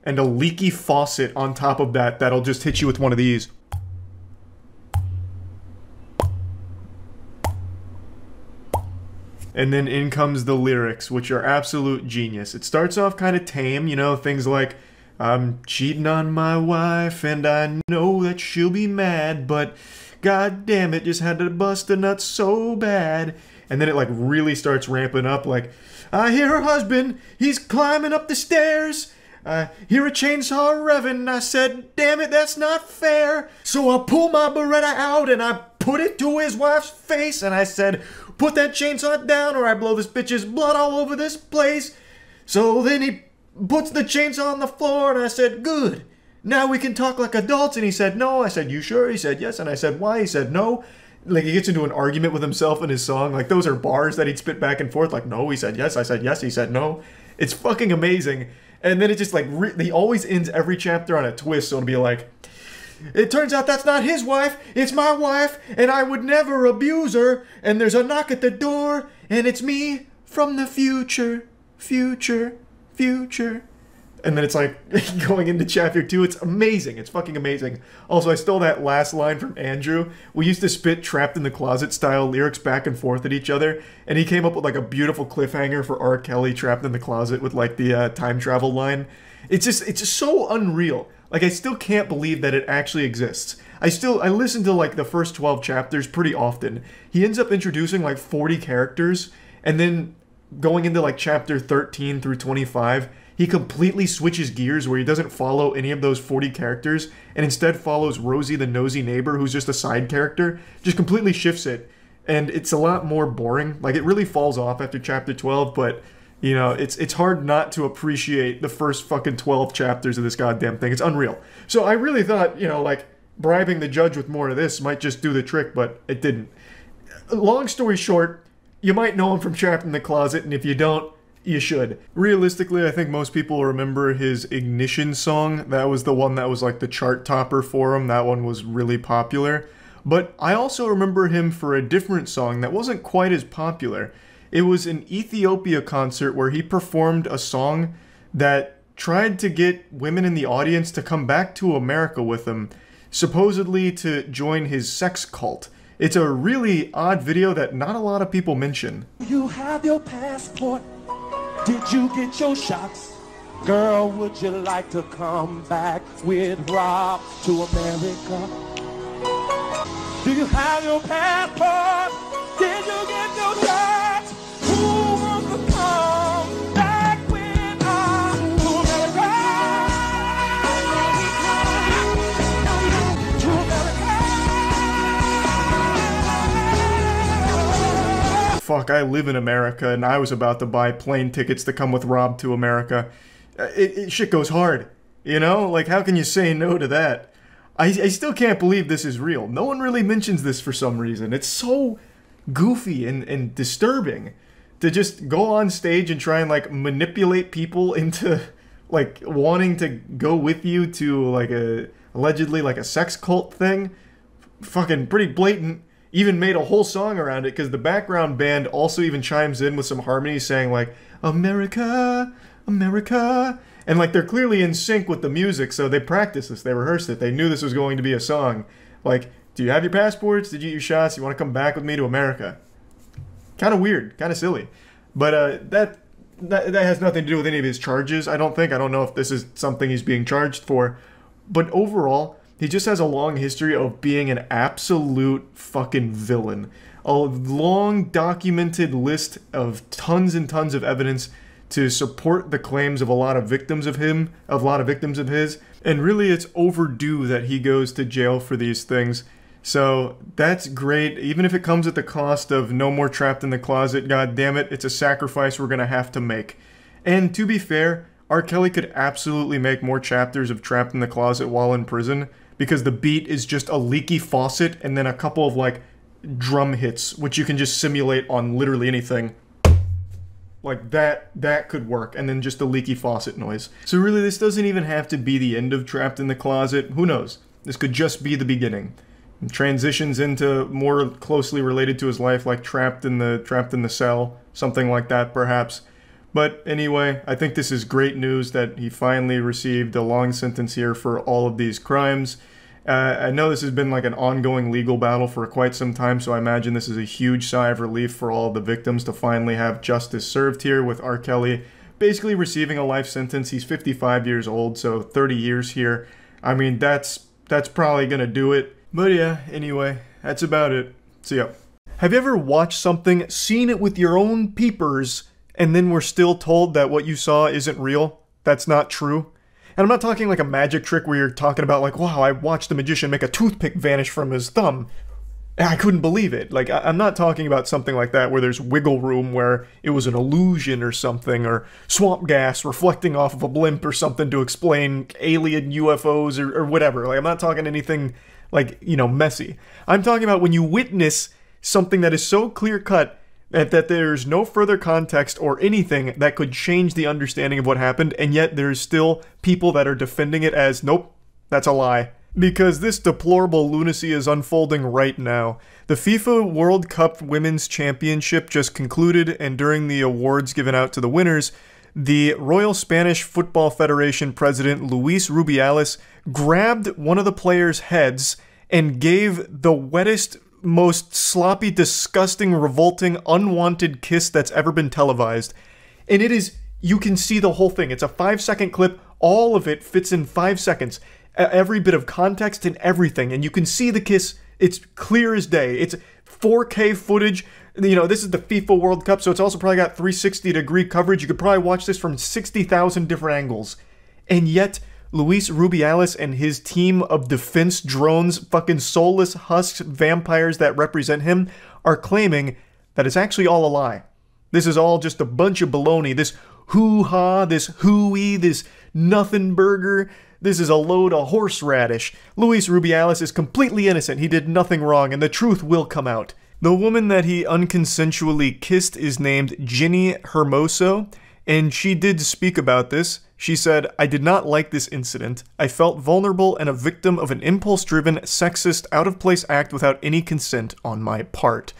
and a leaky faucet on top of that that'll just hit you with one of these. And then in comes the lyrics, which are absolute genius. It starts off kind of tame, you know, things like, I'm cheating on my wife and I know that she'll be mad, but god damn it, just had to bust a nut so bad. And then it like really starts ramping up, like, I hear her husband, he's climbing up the stairs. I hear a chainsaw revving. I said, damn it, that's not fair. So I pull my Beretta out and I put it to his wife's face. And I said, put that chainsaw down or I blow this bitch's blood all over this place. So then he puts the chainsaw on the floor and I said, good. Now we can talk like adults. And he said, no. I said, you sure? He said, yes. And I said, why? He said, no. Like he gets into an argument with himself in his song. Like those are bars that he'd spit back and forth. Like, no. He said, yes. I said, yes. He said, no. It's fucking amazing. And then it just like, he always ends every chapter on a twist. So it'll be like, it turns out that's not his wife, it's my wife, and I would never abuse her. And there's a knock at the door, and it's me from the future, future, future. And then it's like, going into chapter 2, it's amazing. It's fucking amazing. Also, I stole that last line from Andrew. We used to spit Trapped in the Closet style lyrics back and forth at each other. And he came up with like a beautiful cliffhanger for R. Kelly Trapped in the Closet with like the time travel line. It's just so unreal. Like, I still can't believe that it actually exists. I listen to like the first 12 chapters pretty often. He ends up introducing like 40 characters. And then going into like chapter 13 through 25, he completely switches gears where he doesn't follow any of those 40 characters and instead follows Rosie the nosy neighbor, who's just a side character. Just completely shifts it. And it's a lot more boring. Like, it really falls off after chapter 12, but, you know, it's hard not to appreciate the first fucking 12 chapters of this goddamn thing. It's unreal. So I really thought, you know, like, bribing the judge with more of this might just do the trick, but it didn't. Long story short, you might know him from Trapped in the Closet, and if you don't, you should. Realistically, I think most people remember his Ignition song. That was the one that was like the chart topper for him. That one was really popular. But I also remember him for a different song that wasn't quite as popular. It was an Ethiopia concert where he performed a song that tried to get women in the audience to come back to America with him, supposedly to join his sex cult. It's a really odd video that not a lot of people mention. You have your passport. Did you get your shots? Girl, would you like to come back with Rob to America? Do you have your passport? Did you get your shots? Who wants to come back with us to America? To America. Fuck, I live in America, and I was about to buy plane tickets to come with Rob to America. Shit goes hard, you know? Like, how can you say no to that? I still can't believe this is real. No one really mentions this for some reason. It's so goofy and disturbing to just go on stage and try and, like, manipulate people into, like, wanting to go with you to, like, allegedly, like, a sex cult thing. Fucking pretty blatant. Even made a whole song around it, because the background band also even chimes in with some harmonies saying, like, America, America. And, like, they're clearly in sync with the music, so they practiced this, they rehearsed it, they knew this was going to be a song. Like, do you have your passports? Did you get your shots? You want to come back with me to America? Kind of weird, kind of silly. But that has nothing to do with any of his charges, I don't think. I don't know if this is something he's being charged for. But overall, he just has a long history of being an absolute fucking villain. A long documented list of tons and tons of evidence to support the claims of a lot of victims of his. And really, it's overdue that he goes to jail for these things. So that's great, even if it comes at the cost of no more Trapped in the Closet. God damn it, it's a sacrifice we're gonna have to make. And to be fair, R. Kelly could absolutely make more chapters of Trapped in the Closet while in prison, because the beat is just a leaky faucet and then a couple of, like, drum hits, which you can just simulate on literally anything. Like, that could work, and then just a leaky faucet noise. So really, this doesn't even have to be the end of Trapped in the Closet. Who knows? This could just be the beginning. And transitions into more closely related to his life, like Trapped in the Cell, something like that, perhaps. But anyway, I think this is great news that he finally received a long sentence here for all of these crimes. I know this has been like an ongoing legal battle for quite some time, so I imagine this is a huge sigh of relief for all of the victims to finally have justice served here, with R. Kelly basically receiving a life sentence. He's 55 years old, so 30 years here. I mean, that's probably gonna do it. But yeah, anyway, that's about it. See ya. Have you ever watched something, seen it with your own peepers, and then were still told that what you saw isn't real? That's not true? And I'm not talking like a magic trick where you're talking about like, wow, I watched a magician make a toothpick vanish from his thumb. I couldn't believe it. Like, I'm not talking about something like that where there's wiggle room where it was an illusion or something, or swamp gas reflecting off of a blimp or something to explain alien UFOs or whatever. Like, I'm not talking anything like, you know, messy. I'm talking about when you witness something that is so clear-cut that there's no further context or anything that could change the understanding of what happened, and yet there's still people that are defending it as, nope, that's a lie. Because this deplorable lunacy is unfolding right now. The FIFA World Cup Women's Championship just concluded, and during the awards given out to the winners, the Royal Spanish Football Federation president Luis Rubiales grabbed one of the players' heads and gave the wettest, most sloppy, disgusting, revolting, unwanted kiss that's ever been televised. And it is, you can see the whole thing. It's a 5-second clip. All of it fits in 5 seconds. Every bit of context and everything. And you can see the kiss. It's clear as day. It's 4K footage. You know, this is the FIFA World Cup, so it's also probably got 360-degree coverage. You could probably watch this from 60,000 different angles. And yet, Luis Rubiales and his team of defense drones, fucking soulless husks, vampires that represent him, are claiming that it's actually all a lie. This is all just a bunch of baloney. This hoo-ha, this hooey, this nothing burger. This is a load of horseradish. Luis Rubiales is completely innocent. He did nothing wrong, and the truth will come out. The woman that he unconsensually kissed is named Ginny Hermoso, and she did speak about this. She said, "I did not like this incident. I felt vulnerable and a victim of an impulse-driven, sexist, out-of-place act without any consent on my part."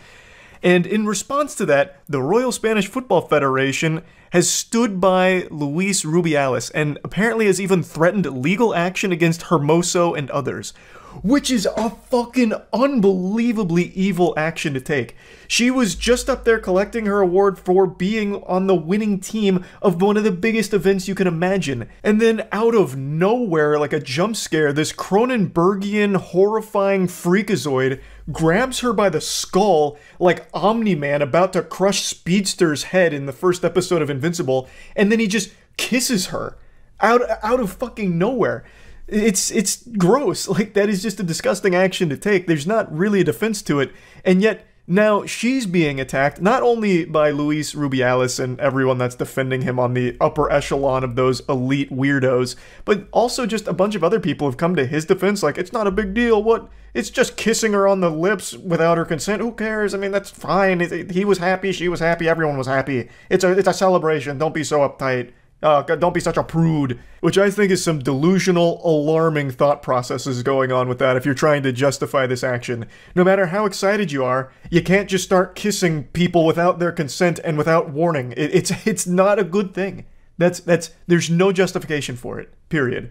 And in response to that, the Royal Spanish Football Federation has stood by Luis Rubiales and apparently has even threatened legal action against Hermoso and others, which is a fucking unbelievably evil action to take. She was just up there collecting her award for being on the winning team of one of the biggest events you can imagine. And then out of nowhere, like a jump scare, this Cronenbergian horrifying freakazoid grabs her by the skull like Omni-Man about to crush Speedster's head in the first episode of Invincible, and then he just kisses her out of fucking nowhere. It's gross. Like, that is just a disgusting action to take. There's not really a defense to it. And yet, now she's being attacked, not only by Luis Rubiales and everyone that's defending him on the upper echelon of those elite weirdos, but also just a bunch of other people have come to his defense, like, it's not a big deal, what? It's just kissing her on the lips without her consent, who cares? I mean, that's fine. He was happy, she was happy, everyone was happy. It's a celebration, don't be so uptight. Don't be such a prude. Which I think is some delusional, alarming thought processes going on with that if you're trying to justify this action. No matter how excited you are, you can't just start kissing people without their consent and without warning. It's not a good thing. There's no justification for it. Period.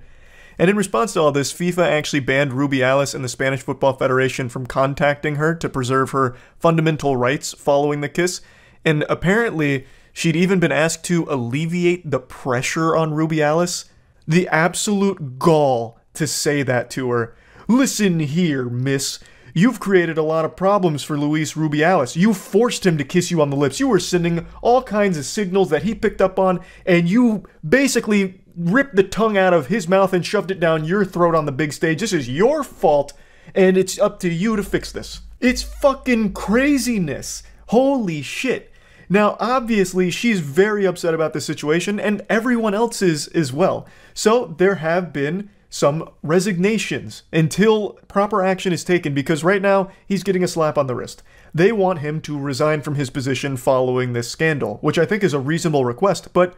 And in response to all this, FIFA actually banned Rubiales and the Spanish Football Federation from contacting her to preserve her fundamental rights following the kiss. And apparently, she'd even been asked to alleviate the pressure on Rubiales. The absolute gall to say that to her. Listen here, miss. You've created a lot of problems for Luis Rubiales. You forced him to kiss you on the lips. You were sending all kinds of signals that he picked up on, and you basically ripped the tongue out of his mouth and shoved it down your throat on the big stage. This is your fault, and it's up to you to fix this. It's fucking craziness. Holy shit. Now, obviously, she's very upset about this situation, and everyone else is as well. So there have been some resignations until proper action is taken, because right now he's getting a slap on the wrist. They want him to resign from his position following this scandal, which I think is a reasonable request, but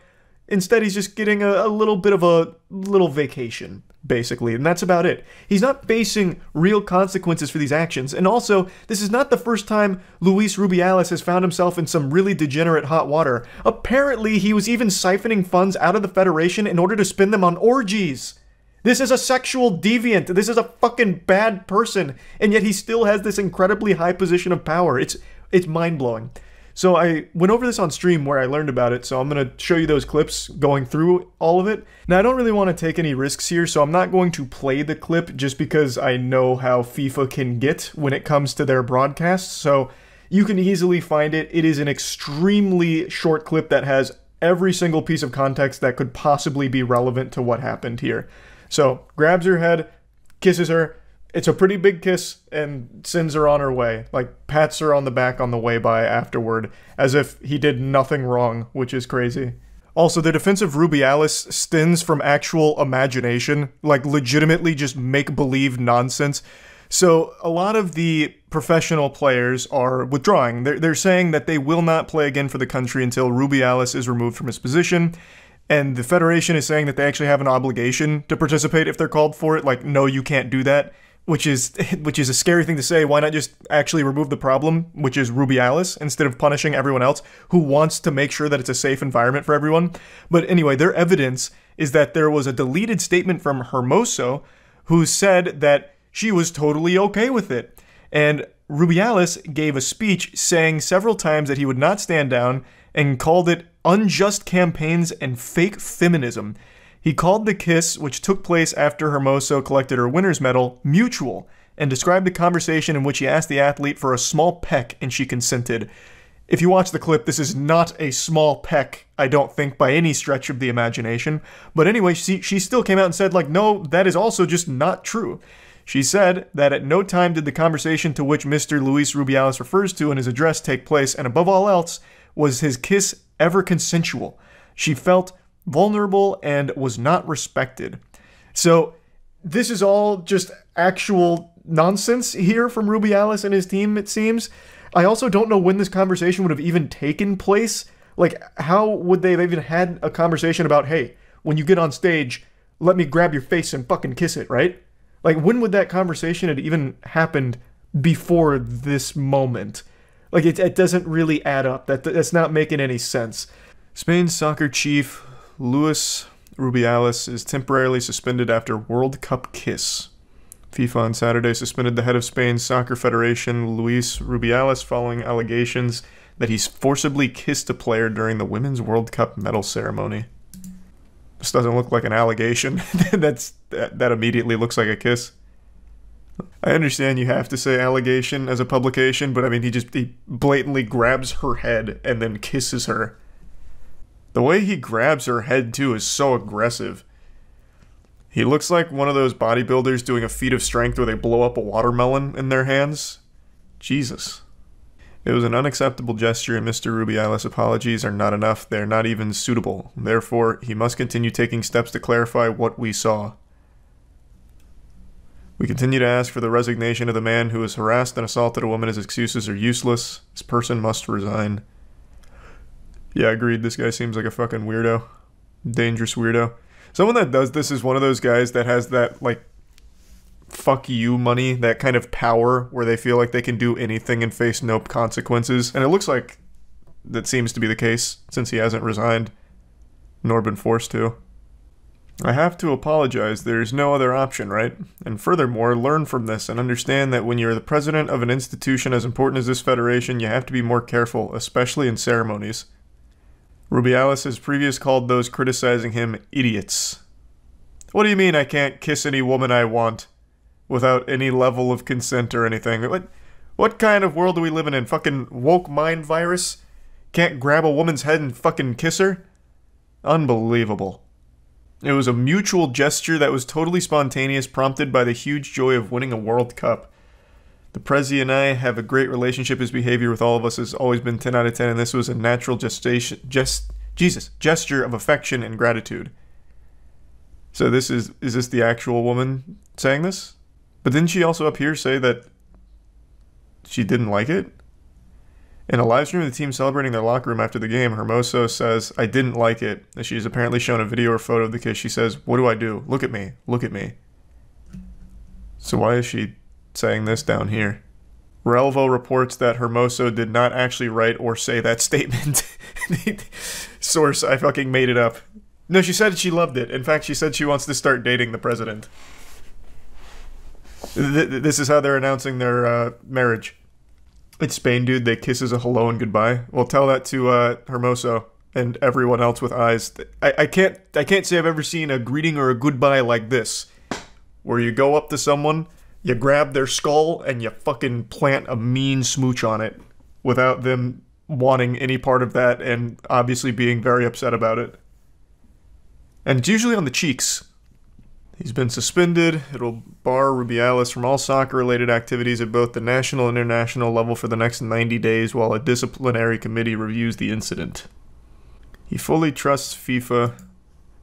instead he's just getting a little bit of a little vacation, basically, and that's about it. He's not facing real consequences for these actions, and also, this is not the first time Luis Rubiales has found himself in some really degenerate hot water. Apparently, he was even siphoning funds out of the Federation in order to spend them on orgies. This is a sexual deviant. This is a fucking bad person, and yet he still has this incredibly high position of power. It's mind-blowing. So I went over this on stream where I learned about it, so I'm going to show you those clips going through all of it. Now, I don't really want to take any risks here, so I'm not going to play the clip just because I know how FIFA can get when it comes to their broadcasts, so you can easily find it. It is an extremely short clip that has every single piece of context that could possibly be relevant to what happened here. So, grabs her head, kisses her. It's a pretty big kiss, and sends her on her way. Like, pats her on the back on the way by afterward, as if he did nothing wrong, which is crazy. Also, the defense of Rubiales stems from actual imagination, like legitimately just make-believe nonsense. So, a lot of the professional players are withdrawing. They're saying that they will not play again for the country until Rubiales is removed from his position. And the Federation is saying that they actually have an obligation to participate if they're called for it. Like, no, you can't do that. Which is a scary thing to say. Why not just actually remove the problem, which is Rubiales, instead of punishing everyone else who wants to make sure that it's a safe environment for everyone? But anyway, their evidence is that there was a deleted statement from Hermoso who said that she was totally okay with it. And Rubiales gave a speech saying several times that he would not stand down and called it unjust campaigns and fake feminism. He called the kiss, which took place after Hermoso collected her winner's medal, mutual, and described the conversation in which he asked the athlete for a small peck and she consented. If you watch the clip, this is not a small peck, I don't think, by any stretch of the imagination. But anyway, she still came out and said, like, no, that is also just not true. She said that at no time did the conversation to which Mr. Luis Rubiales refers to in his address take place, and above all else, was his kiss ever consensual. She felt vulnerable and was not respected. So this is all just actual nonsense here from Rubiales and his team, it seems. I also don't know when this conversation would have even taken place. Like, how would they have even had a conversation about, hey, when you get on stage, let me grab your face and fucking kiss it, right? Like, when would that conversation have even happened before this moment? Like, it doesn't really add up. That's not making any sense. Spain's soccer chief, Luis Rubiales, is temporarily suspended after World Cup kiss. FIFA on Saturday suspended the head of Spain's soccer federation, Luis Rubiales, following allegations that he's forcibly kissed a player during the Women's World Cup medal ceremony. This doesn't look like an allegation. that immediately looks like a kiss. I understand you have to say allegation as a publication, but I mean, he blatantly grabs her head and then kisses her. The way he grabs her head, too, is so aggressive. He looks like one of those bodybuilders doing a feat of strength where they blow up a watermelon in their hands. Jesus. It was an unacceptable gesture, and Mr. Rubiales' apologies are not enough. They're not even suitable. Therefore, he must continue taking steps to clarify what we saw. We continue to ask for the resignation of the man who has harassed and assaulted a woman. His excuses are useless. This person must resign. Yeah, agreed. This guy seems like a fucking weirdo. Dangerous weirdo. Someone that does this is one of those guys that has that, like, fuck you money, that kind of power where they feel like they can do anything and face no consequences. And it looks like that seems to be the case since he hasn't resigned, nor been forced to. I have to apologize. There's no other option, right? And furthermore, learn from this and understand that when you're the president of an institution as important as this federation, you have to be more careful, especially in ceremonies. Rubiales has previously called those criticizing him idiots. What do you mean I can't kiss any woman I want without any level of consent or anything? What kind of world are we living in? Fucking woke mind virus? Can't grab a woman's head and fucking kiss her? Unbelievable. It was a mutual gesture that was totally spontaneous, prompted by the huge joy of winning a World Cup. The Prezi and I have a great relationship. His behavior with all of us has always been 10 out of 10, and this was a natural gesture of affection and gratitude. So is this the actual woman saying this? But didn't she also up here say that she didn't like it? In a live stream of the team celebrating their locker room after the game, Hermoso says, "I didn't like it." She has apparently shown a video or photo of the kiss. She says, "What do I do? Look at me. Look at me." So why is she saying this down here? Relvo reports that Hermoso did not actually write or say that statement. Source, I fucking made it up. No, she said she loved it. In fact, she said she wants to start dating the president. This is how they're announcing their marriage. It's Spain, dude. They kiss as a hello and goodbye. Well, tell that to Hermoso and everyone else with eyes. I can't say I've ever seen a greeting or a goodbye like this, where you go up to someone, you grab their skull, and you fucking plant a mean smooch on it without them wanting any part of that and obviously being very upset about it. And it's usually on the cheeks. He's been suspended. It'll bar Rubiales from all soccer-related activities at both the national and international level for the next 90 days while a disciplinary committee reviews the incident. He fully trusts FIFA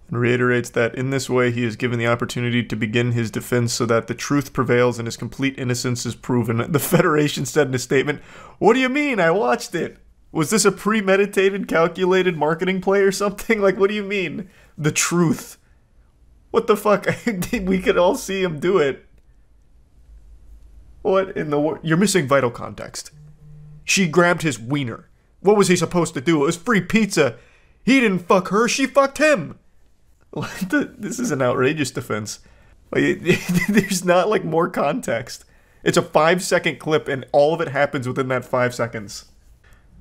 and reiterates that in this way he is given the opportunity to begin his defense so that the truth prevails and his complete innocence is proven. The Federation said in a statement, "What do you mean? I watched it. Was this a premeditated, calculated marketing play or something? Like, what do you mean? The truth. What the fuck? We could all see him do it. What in the world? You're missing vital context. She grabbed his wiener. What was he supposed to do? It was free pizza. He didn't fuck her. She fucked him. This is an outrageous defense. Like, there's not like more context. It's a 5-second clip and all of it happens within that 5 seconds.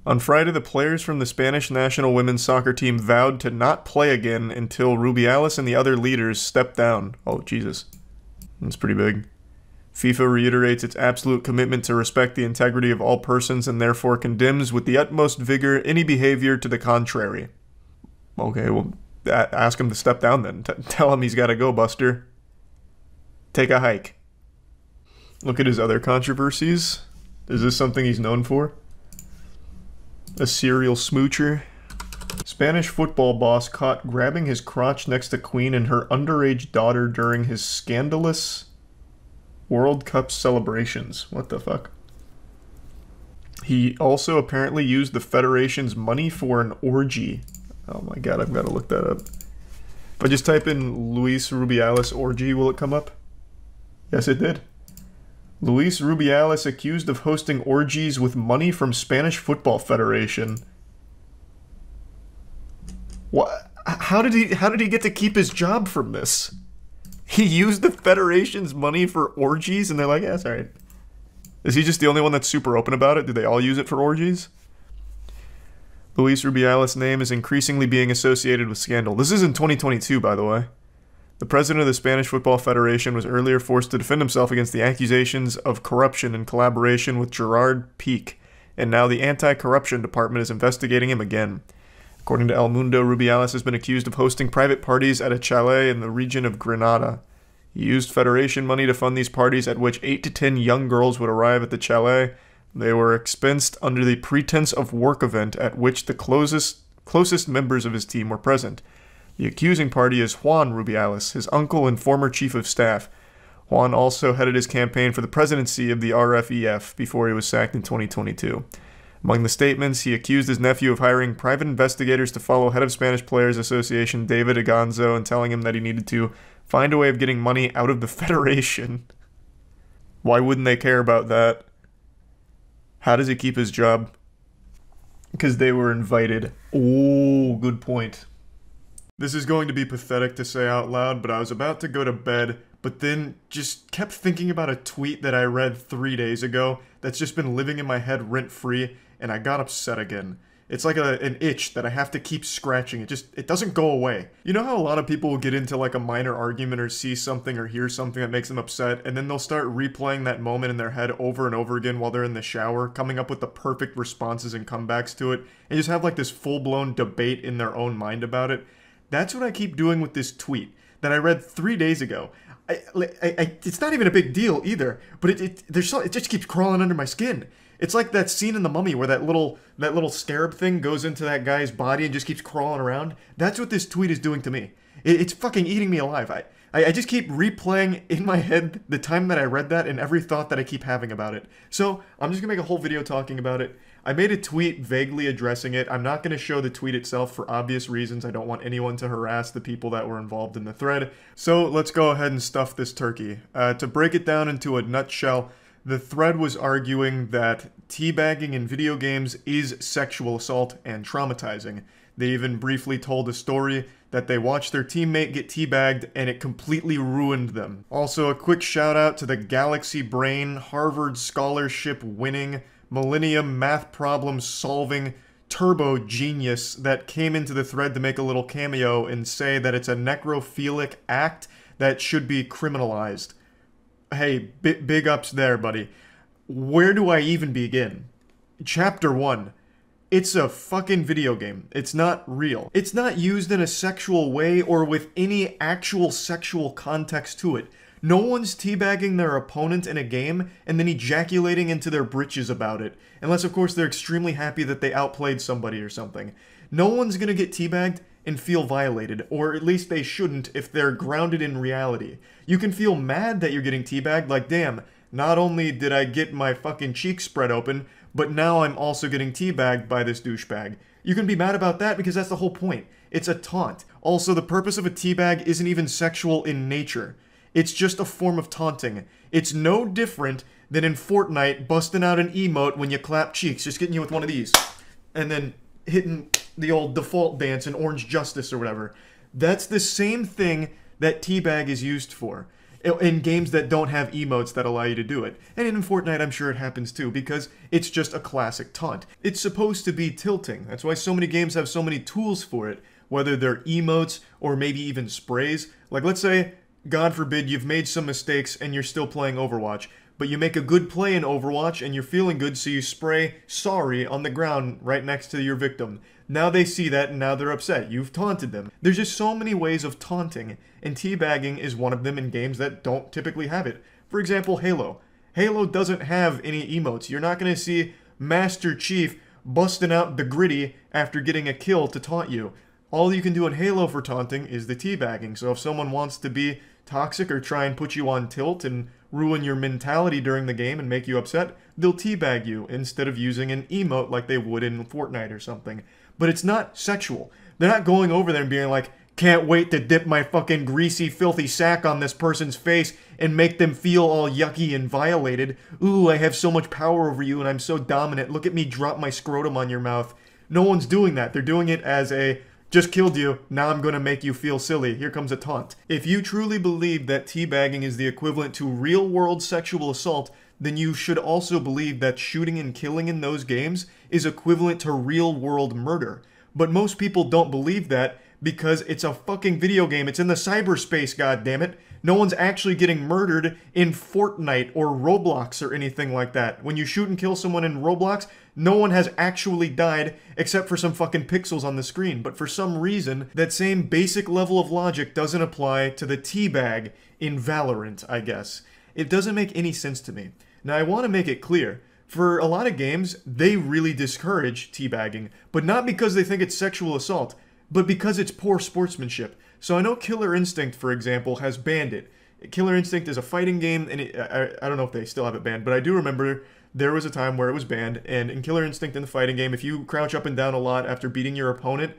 On Friday, the players from the Spanish national women's soccer team vowed to not play again until Rubiales and the other leaders stepped down. Oh, Jesus. That's pretty big. FIFA reiterates its absolute commitment to respect the integrity of all persons and therefore condemns with the utmost vigor any behavior to the contrary. Okay, well, ask him to step down then. Tell him he's got to go, Buster. Take a hike. Look at his other controversies. Is this something he's known for? A serial smoocher. Spanish football boss caught grabbing his crotch next to Queen and her underage daughter during his scandalous World Cup celebrations. What the fuck? He also apparently used the Federation's money for an orgy. Oh my god, I've got to look that up. If I just type in Luis Rubiales orgy, will it come up? Yes, it did. Luis Rubiales accused of hosting orgies with money from Spanish Football Federation. What? How did he get to keep his job from this? He used the Federation's money for orgies, and they're like, yeah, that's alright. Is he just the only one that's super open about it? Do they all use it for orgies? Luis Rubiales' name is increasingly being associated with scandal. This is in 2022, by the way. The president of the Spanish Football Federation was earlier forced to defend himself against the accusations of corruption in collaboration with Gerard Piqué, and now the anti-corruption department is investigating him again. According to El Mundo, Rubiales has been accused of hosting private parties at a chalet in the region of Granada. He used Federation money to fund these parties at which 8 to 10 young girls would arrive at the chalet. They were expensed under the pretense of work event at which the closest members of his team were present. The accusing party is Juan Rubiales, his uncle and former chief of staff. Juan also headed his campaign for the presidency of the RFEF before he was sacked in 2022. Among the statements, he accused his nephew of hiring private investigators to follow head of Spanish Players Association David Aganzo and telling him that he needed to find a way of getting money out of the Federation. Why wouldn't they care about that? How does he keep his job? Because they were invited. Oh, good point. This is going to be pathetic to say out loud, but I was about to go to bed, but then just kept thinking about a tweet that I read 3 days ago that's just been living in my head rent-free, and I got upset again. It's like an itch that I have to keep scratching. It doesn't go away. You know how a lot of people will get into like a minor argument or see something or hear something that makes them upset, and then they'll start replaying that moment in their head over and over again while they're in the shower, coming up with the perfect responses and comebacks to it, and just have like this full-blown debate in their own mind about it? That's what I keep doing with this tweet that I read 3 days ago. It's not even a big deal either, but it just keeps crawling under my skin. It's like that scene in The Mummy where that little scarab thing goes into that guy's body and just keeps crawling around. That's what this tweet is doing to me. It's fucking eating me alive. I just keep replaying in my head the time that I read that and every thought that I keep having about it. So I'm just gonna make a whole video talking about it. I made a tweet vaguely addressing it. I'm not gonna show the tweet itself for obvious reasons. I don't want anyone to harass the people that were involved in the thread. So let's go ahead and stuff this turkey. To break it down into a nutshell, the thread was arguing that teabagging in video games is sexual assault and traumatizing. They even briefly told a story that they watched their teammate get teabagged and it completely ruined them. Also, a quick shout out to the Galaxy Brain, Harvard scholarship winning, Millennium math problem solving turbo genius that came into the thread to make a little cameo and say that it's a necrophilic act that should be criminalized. Hey, big ups there, buddy. Where do I even begin? Chapter 1. It's a fucking video game. It's not real. It's not used in a sexual way or with any actual sexual context to it. No one's teabagging their opponent in a game and then ejaculating into their britches about it. Unless, of course, they're extremely happy that they outplayed somebody or something. No one's gonna get teabagged and feel violated, or at least they shouldn't if they're grounded in reality. You can feel mad that you're getting teabagged, like, damn, not only did I get my fucking cheeks spread open, but now I'm also getting teabagged by this douchebag. You can be mad about that because that's the whole point. It's a taunt. Also, the purpose of a teabag isn't even sexual in nature. It's just a form of taunting. It's no different than in Fortnite busting out an emote when you clap cheeks, just getting you with one of these, and then hitting the old default dance in Orange Justice or whatever. That's the same thing that teabag is used for in games that don't have emotes that allow you to do it. And in Fortnite, I'm sure it happens too, because it's just a classic taunt. It's supposed to be tilting. That's why so many games have so many tools for it, whether they're emotes or maybe even sprays. Like, let's say, God forbid, you've made some mistakes and you're still playing Overwatch, but you make a good play in Overwatch and you're feeling good, so you spray sorry on the ground right next to your victim. Now they see that and now they're upset. You've taunted them. There's just so many ways of taunting, and teabagging is one of them in games that don't typically have it. For example, Halo. Halo doesn't have any emotes. You're not going to see Master Chief busting out the gritty after getting a kill to taunt you. All you can do in Halo for taunting is the teabagging. So if someone wants to be toxic or try and put you on tilt and ruin your mentality during the game and make you upset, they'll teabag you instead of using an emote like they would in Fortnite or something. But it's not sexual. They're not going over there and being like, can't wait to dip my fucking greasy, filthy sack on this person's face and make them feel all yucky and violated. Ooh, I have so much power over you and I'm so dominant. Look at me drop my scrotum on your mouth. No one's doing that. They're doing it as a, just killed you, now I'm gonna make you feel silly. Here comes a taunt. If you truly believe that teabagging is the equivalent to real-world sexual assault, then you should also believe that shooting and killing in those games is equivalent to real-world murder. But most people don't believe that because it's a fucking video game. It's in the cyberspace, goddammit. No one's actually getting murdered in Fortnite or Roblox or anything like that. When you shoot and kill someone in Roblox, no one has actually died except for some fucking pixels on the screen. But for some reason, that same basic level of logic doesn't apply to the teabag in Valorant, I guess. It doesn't make any sense to me. Now, I want to make it clear. For a lot of games, they really discourage teabagging, but not because they think it's sexual assault, but because it's poor sportsmanship. So I know Killer Instinct, for example, has banned it. Killer Instinct is a fighting game, and I don't know if they still have it banned, but I do remember there was a time where it was banned, and in Killer Instinct in the fighting game, if you crouch up and down a lot after beating your opponent,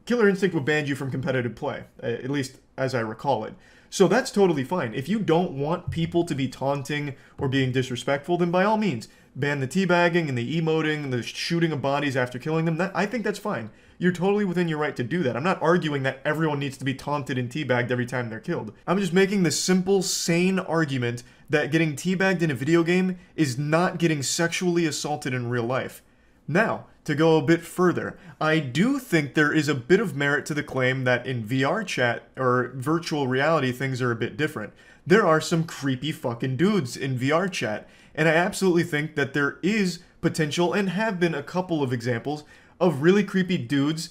Killer Instinct would ban you from competitive play, at least as I recall it. So that's totally fine. If you don't want people to be taunting or being disrespectful, then by all means, ban the teabagging and the emoting and the shooting of bodies after killing them. I think that's fine. You're totally within your right to do that. I'm not arguing that everyone needs to be taunted and teabagged every time they're killed. I'm just making the simple, sane argument that getting teabagged in a video game is not getting sexually assaulted in real life. Now, to go a bit further, I do think there is a bit of merit to the claim that in VR chat or virtual reality things are a bit different. There are some creepy fucking dudes in VR chat, and I absolutely think that there is potential and have been a couple of examples of really creepy dudes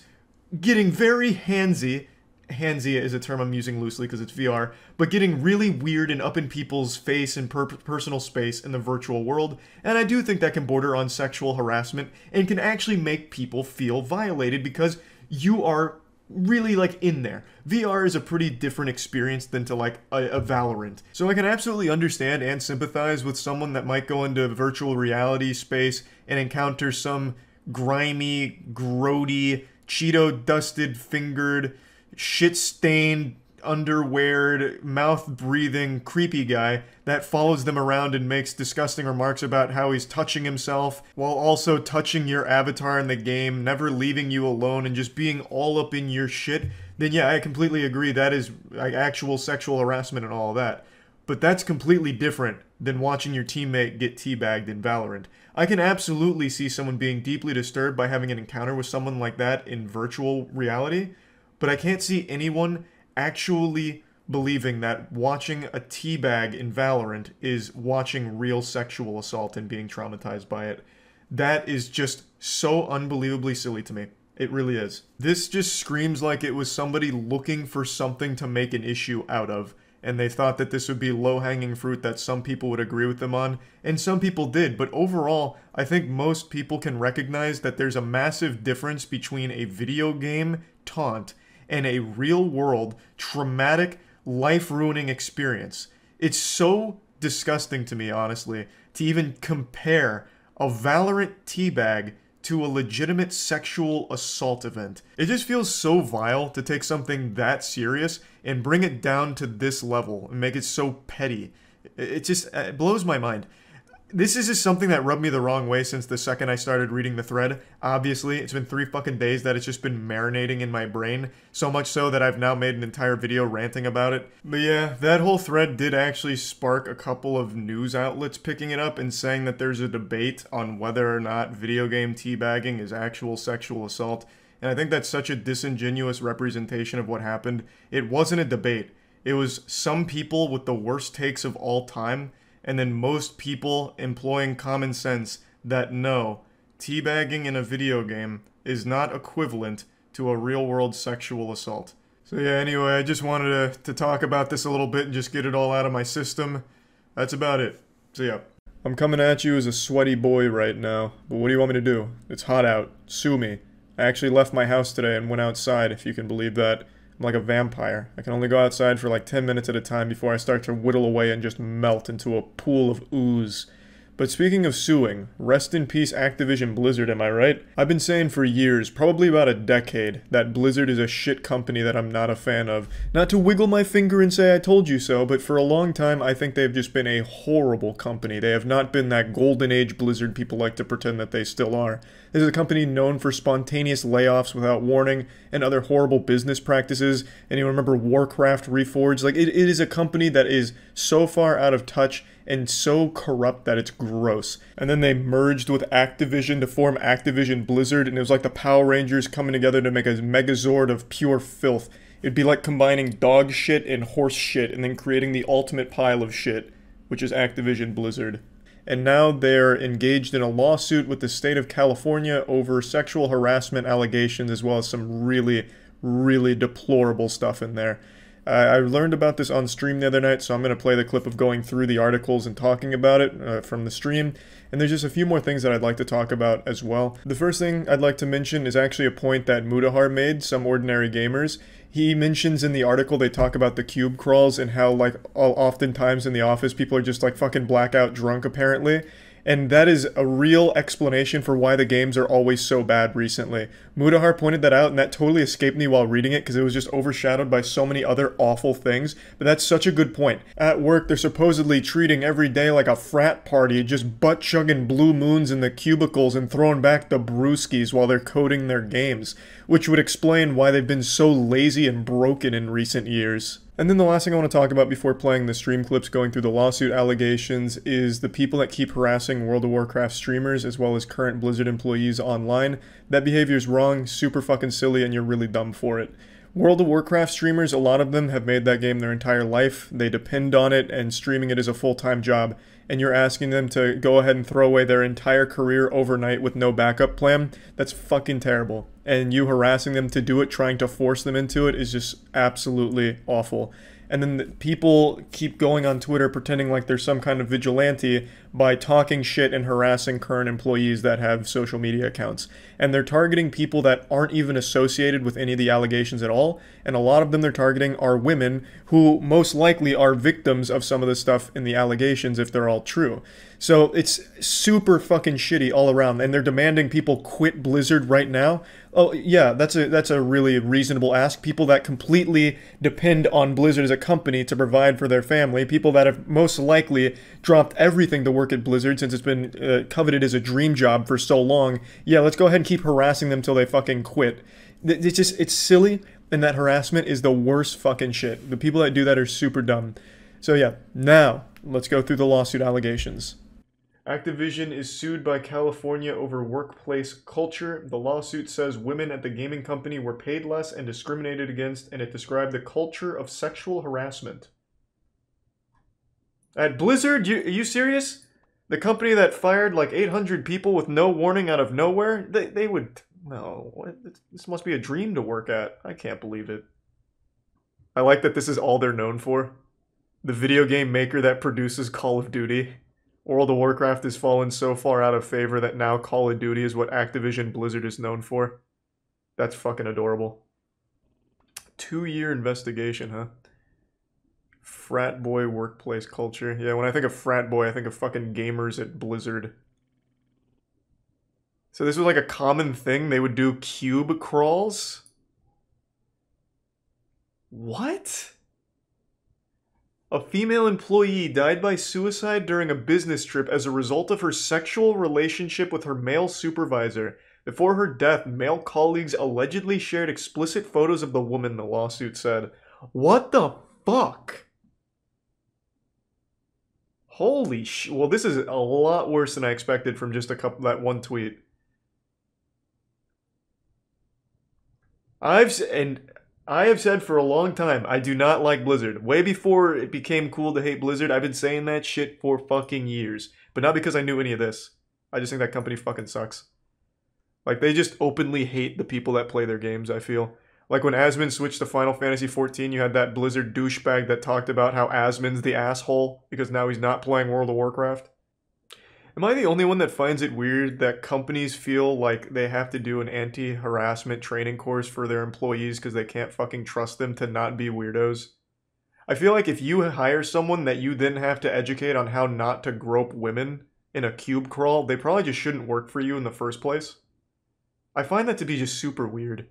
getting very handsy handsy is a term I'm using loosely because it's VR, but getting really weird and up in people's face and personal space in the virtual world, and I do think that can border on sexual harassment and can actually make people feel violated because you are really like in there. VR is a pretty different experience than to like a Valorant. So I can absolutely understand and sympathize with someone that might go into virtual reality space and encounter some grimy, grody, Cheeto-dusted, fingered, shit-stained, underweared, mouth-breathing, creepy guy that follows them around and makes disgusting remarks about how he's touching himself while also touching your avatar in the game, never leaving you alone, and just being all up in your shit, then yeah, I completely agree that is like actual sexual harassment and all of that. But that's completely different than watching your teammate get teabagged in Valorant. I can absolutely see someone being deeply disturbed by having an encounter with someone like that in virtual reality, but I can't see anyone actually believing that watching a teabag in Valorant is watching real sexual assault and being traumatized by it. That is just so unbelievably silly to me. It really is. This just screams like it was somebody looking for something to make an issue out of, and they thought that this would be low-hanging fruit that some people would agree with them on, and some people did, but overall, I think most people can recognize that there's a massive difference between a video game taunt and a real-world, traumatic, life-ruining experience. It's so disgusting to me, honestly, to even compare a Valorant teabag to a legitimate sexual assault event. It just feels so vile to take something that serious and bring it down to this level and make it so petty. It blows my mind. This is just something that rubbed me the wrong way since the second I started reading the thread. Obviously, it's been 3 fucking days that it's just been marinating in my brain, so much so that I've now made an entire video ranting about it. But yeah, that whole thread did actually spark a couple of news outlets picking it up and saying that there's a debate on whether or not video game teabagging is actual sexual assault. And I think that's such a disingenuous representation of what happened. It wasn't a debate. It was some people with the worst takes of all time, and then most people employing common sense that no, teabagging in a video game is not equivalent to a real-world sexual assault. So yeah, anyway, I just wanted to talk about this a little bit and just get it all out of my system. That's about it. So yeah. I'm coming at you as a sweaty boy right now, but what do you want me to do? It's hot out. Sue me. I actually left my house today and went outside, if you can believe that. I'm like a vampire. I can only go outside for like 10 minutes at a time before I start to whittle away and just melt into a pool of ooze. But speaking of suing, rest in peace Activision Blizzard, am I right? I've been saying for years, probably about a decade, that Blizzard is a shit company that I'm not a fan of. Not to wiggle my finger and say I told you so, but for a long time I think they've just been a horrible company. They have not been that golden age Blizzard people like to pretend that they still are. This is a company known for spontaneous layoffs without warning and other horrible business practices. And you remember Warcraft Reforged? Like, it is a company that is so far out of touch and so corrupt that it's gross. And then they merged with Activision to form Activision Blizzard, and it was like the Power Rangers coming together to make a megazord of pure filth. It'd be like combining dog shit and horse shit and then creating the ultimate pile of shit, which is Activision Blizzard. And now they're engaged in a lawsuit with the state of California over sexual harassment allegations, as well as some really, really deplorable stuff in there. I learned about this on stream the other night, so I'm going to play the clip of going through the articles and talking about it from the stream. And there's just a few more things that I'd like to talk about as well. The first thing I'd like to mention is actually a point that Mudahar made, Some Ordinary Gamers. He mentions in the article, they talk about the cube crawls and how, like, oftentimes in the office, people are just, like, fucking blackout drunk, apparently. And that is a real explanation for why the games are always so bad recently. Mudahar pointed that out, and that totally escaped me while reading it because it was just overshadowed by so many other awful things. But that's such a good point. At work, they're supposedly treating every day like a frat party, just butt-chugging blue moons in the cubicles and throwing back the brewskis while they're coding their games, which would explain why they've been so lazy and broken in recent years. And then the last thing I want to talk about before playing the stream clips going through the lawsuit allegations is the people that keep harassing World of Warcraft streamers as well as current Blizzard employees online. That behavior is wrong, super fucking silly, and you're really dumb for it. World of Warcraft streamers, a lot of them have made that game their entire life. They depend on it, and streaming it is a full-time job. And you're asking them to go ahead and throw away their entire career overnight with no backup plan? That's fucking terrible. And you harassing them to do it, trying to force them into it, is just absolutely awful. And then people keep going on Twitter pretending like they're some kind of vigilante by talking shit and harassing current employees that have social media accounts. And they're targeting people that aren't even associated with any of the allegations at all. And a lot of them they're targeting are women who most likely are victims of some of the stuff in the allegations if they're all true. So it's super fucking shitty all around. And they're demanding people quit Blizzard right now. Oh yeah, that's a really reasonable ask. People that completely depend on Blizzard as a company to provide for their family, people that have most likely dropped everything to work at Blizzard since it's been coveted as a dream job for so long. Yeah, let's go ahead and keep harassing them till they fucking quit. It's silly, and that harassment is the worst fucking shit. The people that do that are super dumb. So yeah, now let's go through the lawsuit allegations. Activision is sued by California over workplace culture. The lawsuit says women at the gaming company were paid less and discriminated against, and it described the culture of sexual harassment. At Blizzard? Are you serious? The company that fired like 800 people with no warning out of nowhere? They would... No, what? This must be a dream to work at. I can't believe it. I like that this is all they're known for. The video game maker that produces Call of Duty. World of Warcraft has fallen so far out of favor that now Call of Duty is what Activision Blizzard is known for. That's fucking adorable. 2-year investigation, huh? Frat boy workplace culture. Yeah, when I think of frat boy, I think of fucking gamers at Blizzard. So this was like a common thing? They would do cube crawls? What? A female employee died by suicide during a business trip as a result of her sexual relationship with her male supervisor. Before her death, male colleagues allegedly shared explicit photos of the woman, the lawsuit said. What the fuck? Holy sh... Well, this is a lot worse than I expected from just that one tweet. I have said for a long time, I do not like Blizzard. Way before it became cool to hate Blizzard, I've been saying that shit for fucking years. But not because I knew any of this. I just think that company fucking sucks. Like, they just openly hate the people that play their games, I feel. Like when Asmund switched to Final Fantasy XIV, you had that Blizzard douchebag that talked about how Asmund's the asshole because now he's not playing World of Warcraft. Am I the only one that finds it weird that companies feel like they have to do an anti-harassment training course for their employees because they can't fucking trust them to not be weirdos? I feel like if you hire someone that you then have to educate on how not to grope women in a cube crawl, they probably just shouldn't work for you in the first place. I find that to be just super weird.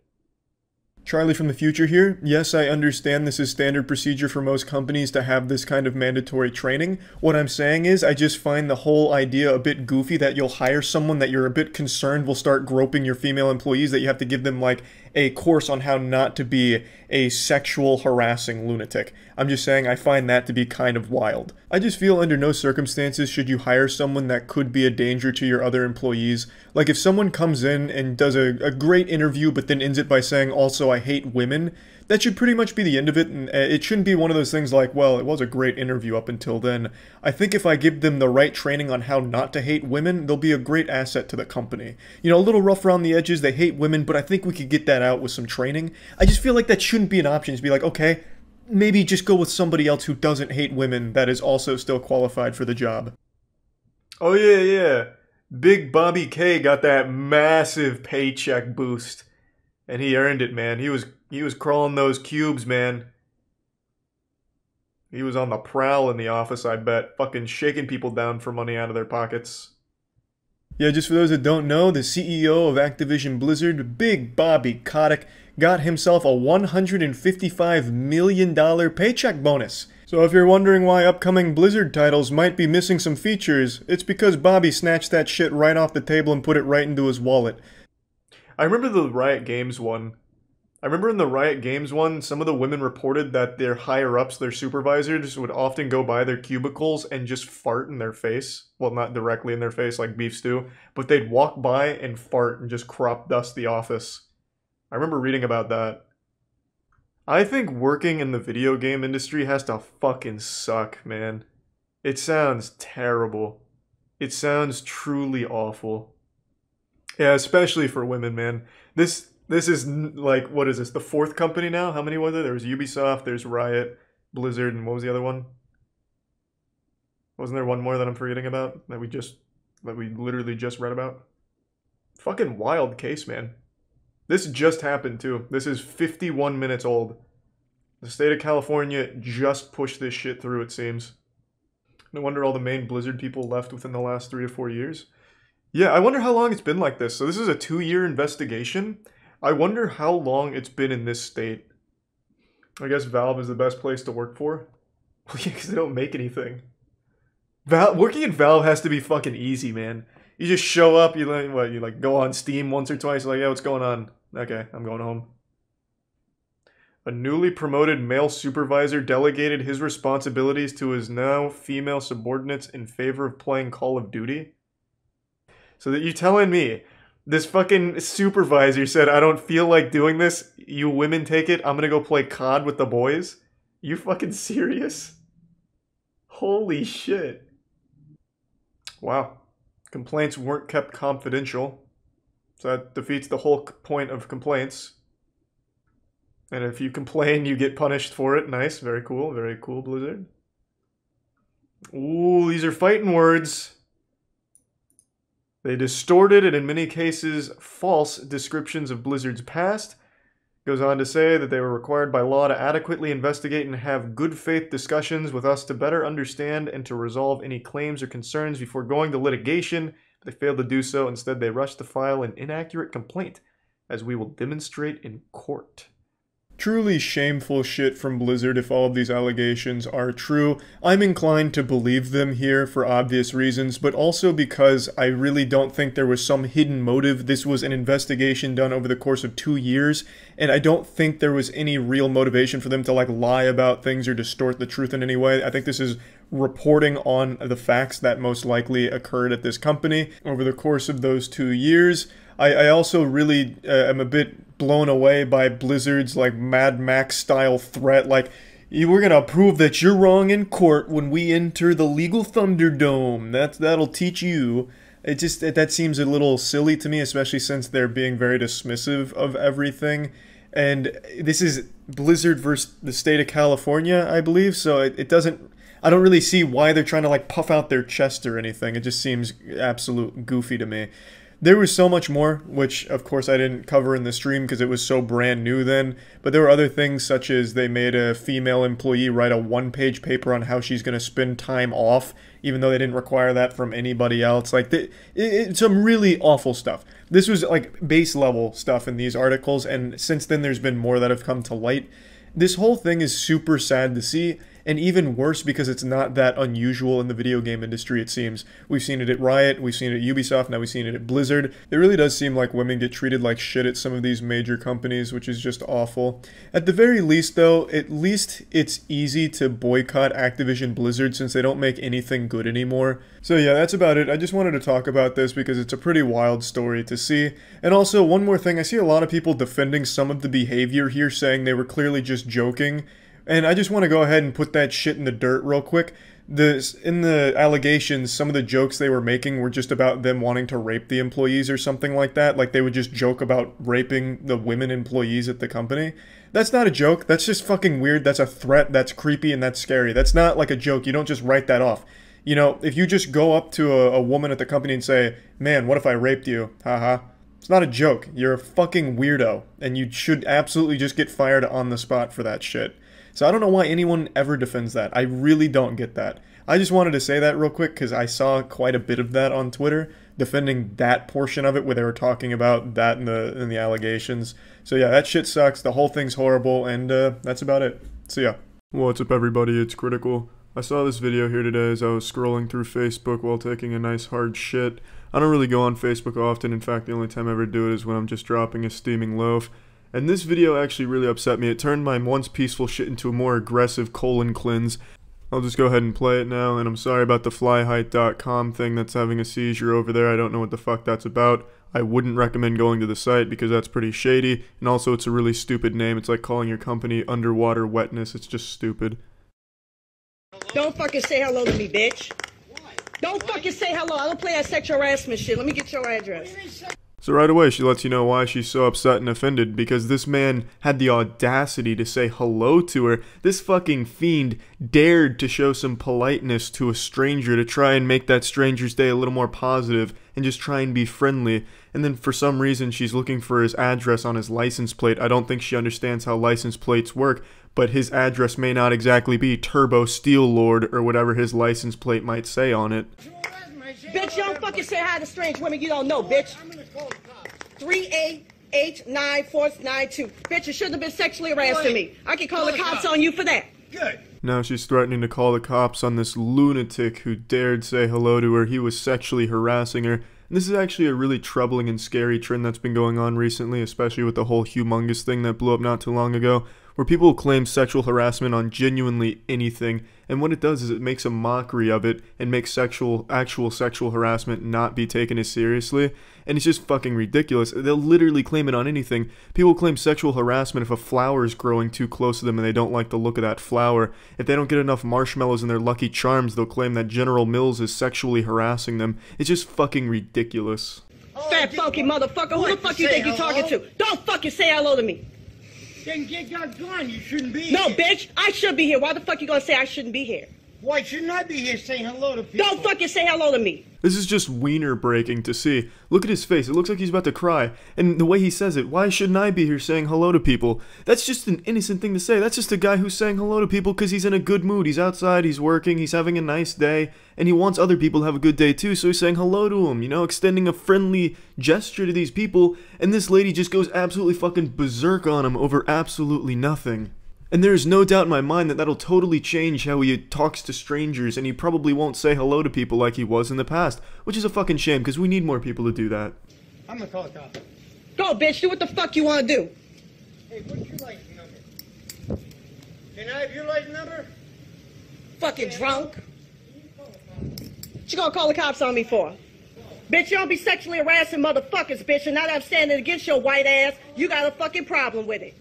Charlie from the future here. Yes, I understand this is standard procedure for most companies to have this kind of mandatory training. What I'm saying is I just find the whole idea a bit goofy that you'll hire someone that you're a bit concerned will start groping your female employees, that you have to give them like a course on how not to be a sexual harassing lunatic. I'm just saying I find that to be kind of wild. I just feel under no circumstances should you hire someone that could be a danger to your other employees. Like if someone comes in and does a great interview but then ends it by saying also I hate women, that should pretty much be the end of it, and it shouldn't be one of those things like, well, it was a great interview up until then. I think if I give them the right training on how not to hate women, they'll be a great asset to the company. You know, a little rough around the edges, they hate women, but I think we could get that out with some training. I just feel like that shouldn't be an option. Just be like, okay, maybe just go with somebody else who doesn't hate women that is also still qualified for the job. Oh yeah. Big Bobby K got that massive paycheck boost. And he earned it, man. He was crawling those cubes, man. He was on the prowl in the office, I bet. Fucking shaking people down for money out of their pockets. Yeah, just for those that don't know, the CEO of Activision Blizzard, Big Bobby Kotick, got himself a $155 million paycheck bonus. So if you're wondering why upcoming Blizzard titles might be missing some features, it's because Bobby snatched that shit right off the table and put it right into his wallet. I remember the Riot Games one. I remember in the Riot Games one, some of the women reported that their higher-ups, their supervisors, would often go by their cubicles and just fart in their face. Well, not directly in their face like beef stew, but they'd walk by and fart and just crop dust the office. I remember reading about that. I think working in the video game industry has to fucking suck, man. It sounds terrible. It sounds truly awful. Yeah, especially for women, man. This is like, what is this? The fourth company now? How many was there? There was Ubisoft, there's Riot, Blizzard, and what was the other one? Wasn't there one more that I'm forgetting about that we literally just read about? Fucking wild case, man. This just happened too. This is 51 minutes old. The state of California just pushed this shit through, it seems. No wonder all the main Blizzard people left within the last 3 to 4 years. Yeah, I wonder how long it's been like this. So this is a 2-year investigation. I wonder how long it's been in this state. I guess Valve is the best place to work for. Well, yeah, because they don't make anything. Working at Valve has to be fucking easy, man. You just show up, you like go on Steam once or twice, like, yeah, what's going on? Okay, I'm going home. A newly promoted male supervisor delegated his responsibilities to his now female subordinates in favor of playing Call of Duty. So that you telling me this fucking supervisor said, I don't feel like doing this, you women take it, I'm gonna go play COD with the boys? You fucking serious? Holy shit. Wow. Complaints weren't kept confidential. So that defeats the whole point of complaints. And if you complain, you get punished for it. Nice. Very cool, Blizzard. Ooh, these are fighting words. They distorted and in many cases false descriptions of Blizzard's past. Goes on to say that they were required by law to adequately investigate and have good faith discussions with us to better understand and to resolve any claims or concerns before going to litigation. But they failed to do so. Instead, they rushed to file an inaccurate complaint, as we will demonstrate in court. Truly shameful shit from Blizzard if all of these allegations are true. I'm inclined to believe them here for obvious reasons, but also because I really don't think there was some hidden motive. This was an investigation done over the course of 2 years, and I don't think there was any real motivation for them to like lie about things or distort the truth in any way. I think this is reporting on the facts that most likely occurred at this company over the course of those 2 years. I also really am a bit blown away by Blizzard's like Mad Max style threat, like, we're gonna prove that you're wrong in court when we enter the legal Thunderdome. That'll teach you. That seems a little silly to me, especially since they're being very dismissive of everything. And this is Blizzard versus the state of California, I believe, so it doesn't... I don't really see why they're trying to like puff out their chest or anything. It just seems absolute goofy to me. There was so much more, which of course I didn't cover in the stream because it was so brand new then, but there were other things such as they made a female employee write a 1-page paper on how she's going to spend time off, even though they didn't require that from anybody else. Like, it's some really awful stuff. This was like base level stuff in these articles, and since then there's been more that have come to light. This whole thing is super sad to see, and even worse because it's not that unusual in the video game industry, it seems. We've seen it at Riot, we've seen it at Ubisoft, now we've seen it at Blizzard. It really does seem like women get treated like shit at some of these major companies, which is just awful. At the very least, though, at least it's easy to boycott Activision Blizzard since they don't make anything good anymore. So yeah, that's about it. I just wanted to talk about this because it's a pretty wild story to see. And also, one more thing, I see a lot of people defending some of the behavior here, saying they were clearly just joking. And I just want to go ahead and put that shit in the dirt real quick. In the allegations, some of the jokes they were making were just about them wanting to rape the employees or something like that. Like, they would just joke about raping the women employees at the company. That's not a joke. That's just fucking weird. That's a threat. That's creepy and that's scary. That's not like a joke. You don't just write that off. You know, if you just go up to a woman at the company and say, man, what if I raped you? Haha. It's not a joke. You're a fucking weirdo. And you should absolutely just get fired on the spot for that shit. So I don't know why anyone ever defends that. I really don't get that. I just wanted to say that real quick because I saw quite a bit of that on Twitter, defending that portion of it where they were talking about that in the allegations. So yeah, that shit sucks. The whole thing's horrible, and that's about it. So yeah. What's up, everybody? It's Critical. I saw this video here today as I was scrolling through Facebook while taking a nice hard shit. I don't really go on Facebook often. In fact, the only time I ever do it is when I'm just dropping a steaming loaf. And this video actually really upset me. It turned my once peaceful shit into a more aggressive colon cleanse. I'll just go ahead and play it now, and I'm sorry about the flyheight.com thing that's having a seizure over there. I don't know what the fuck that's about. I wouldn't recommend going to the site because that's pretty shady, and also it's a really stupid name. It's like calling your company Underwater Wetness. It's just stupid. Don't fucking say hello to me, bitch. Don't fucking say hello. I don't play that sexual harassment shit. Let me get your address. So right away, she lets you know why she's so upset and offended, because this man had the audacity to say hello to her. This fucking fiend dared to show some politeness to a stranger to try and make that stranger's day a little more positive and just try and be friendly. And then for some reason, she's looking for his address on his license plate. I don't think she understands how license plates work, but his address may not exactly be Turbo Steel Lord or whatever his license plate might say on it. Bitch, you don't fucking say hi to strange women you don't know, bitch. 3889492. Bitch, you shouldn't have been sexually harassing me. I can call the cops on you for that. Good. Now she's threatening to call the cops on this lunatic who dared say hello to her. He was sexually harassing her. And this is actually a really troubling and scary trend that's been going on recently, especially with the whole humongous thing that blew up not too long ago, where people claim sexual harassment on genuinely anything, and what it does is it makes a mockery of it and makes actual sexual harassment not be taken as seriously, and it's just fucking ridiculous. They'll literally claim it on anything. People claim sexual harassment if a flower is growing too close to them and they don't like the look of that flower. If they don't get enough marshmallows in their Lucky Charms, they'll claim that General Mills is sexually harassing them. It's just fucking ridiculous. Fat funky motherfucker, who the fuck you think you're talking to? Don't fucking say hello to me. Then get gone. You shouldn't be here. No, bitch, I should be here. Why the fuck you gonna say I shouldn't be here? Why shouldn't I be here saying hello to people? Don't fucking say hello to me. This is just wiener breaking to see. Look at his face. It looks like he's about to cry. And the way he says it, why shouldn't I be here saying hello to people? That's just an innocent thing to say. That's just a guy who's saying hello to people because he's in a good mood. He's outside, he's working, he's having a nice day, and he wants other people to have a good day too, so he's saying hello to them, you know, extending a friendly gesture to these people, and this lady just goes absolutely fucking berserk on him over absolutely nothing. And there is no doubt in my mind that that'll totally change how he talks to strangers, and he probably won't say hello to people like he was in the past, which is a fucking shame, because we need more people to do that. I'm gonna call the cops. Go, bitch, do what the fuck you wanna do. Hey, what's your license number? Can I have your license number? Fucking drunk. What you gonna call the cops on me for? Bitch, you don't be sexually harassing motherfuckers, bitch, and now that I'm standing against your white ass, you got a fucking problem with it.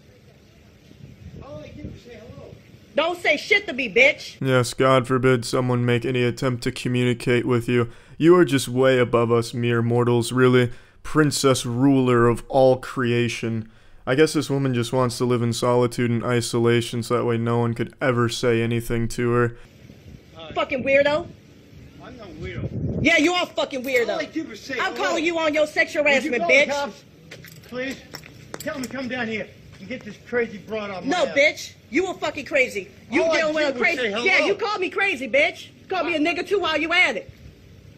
Don't say shit to me, bitch. Yes, God forbid someone make any attempt to communicate with you. You are just way above us mere mortals, really. Princess ruler of all creation. I guess this woman just wants to live in solitude and isolation so that way no one could ever say anything to her. Fucking weirdo. I'm not weirdo. Yeah, you are fucking weirdo. All I do is say I'm hello. calling you on your sexual Would you harassment, call the bitch. cops, please? Tell them to come down here and get this crazy broad off my No, ass. bitch. You were fucking crazy. You All I dealing with did a was say crazy. hello. Yeah, you called me crazy, bitch. Called me a nigga too while you at it.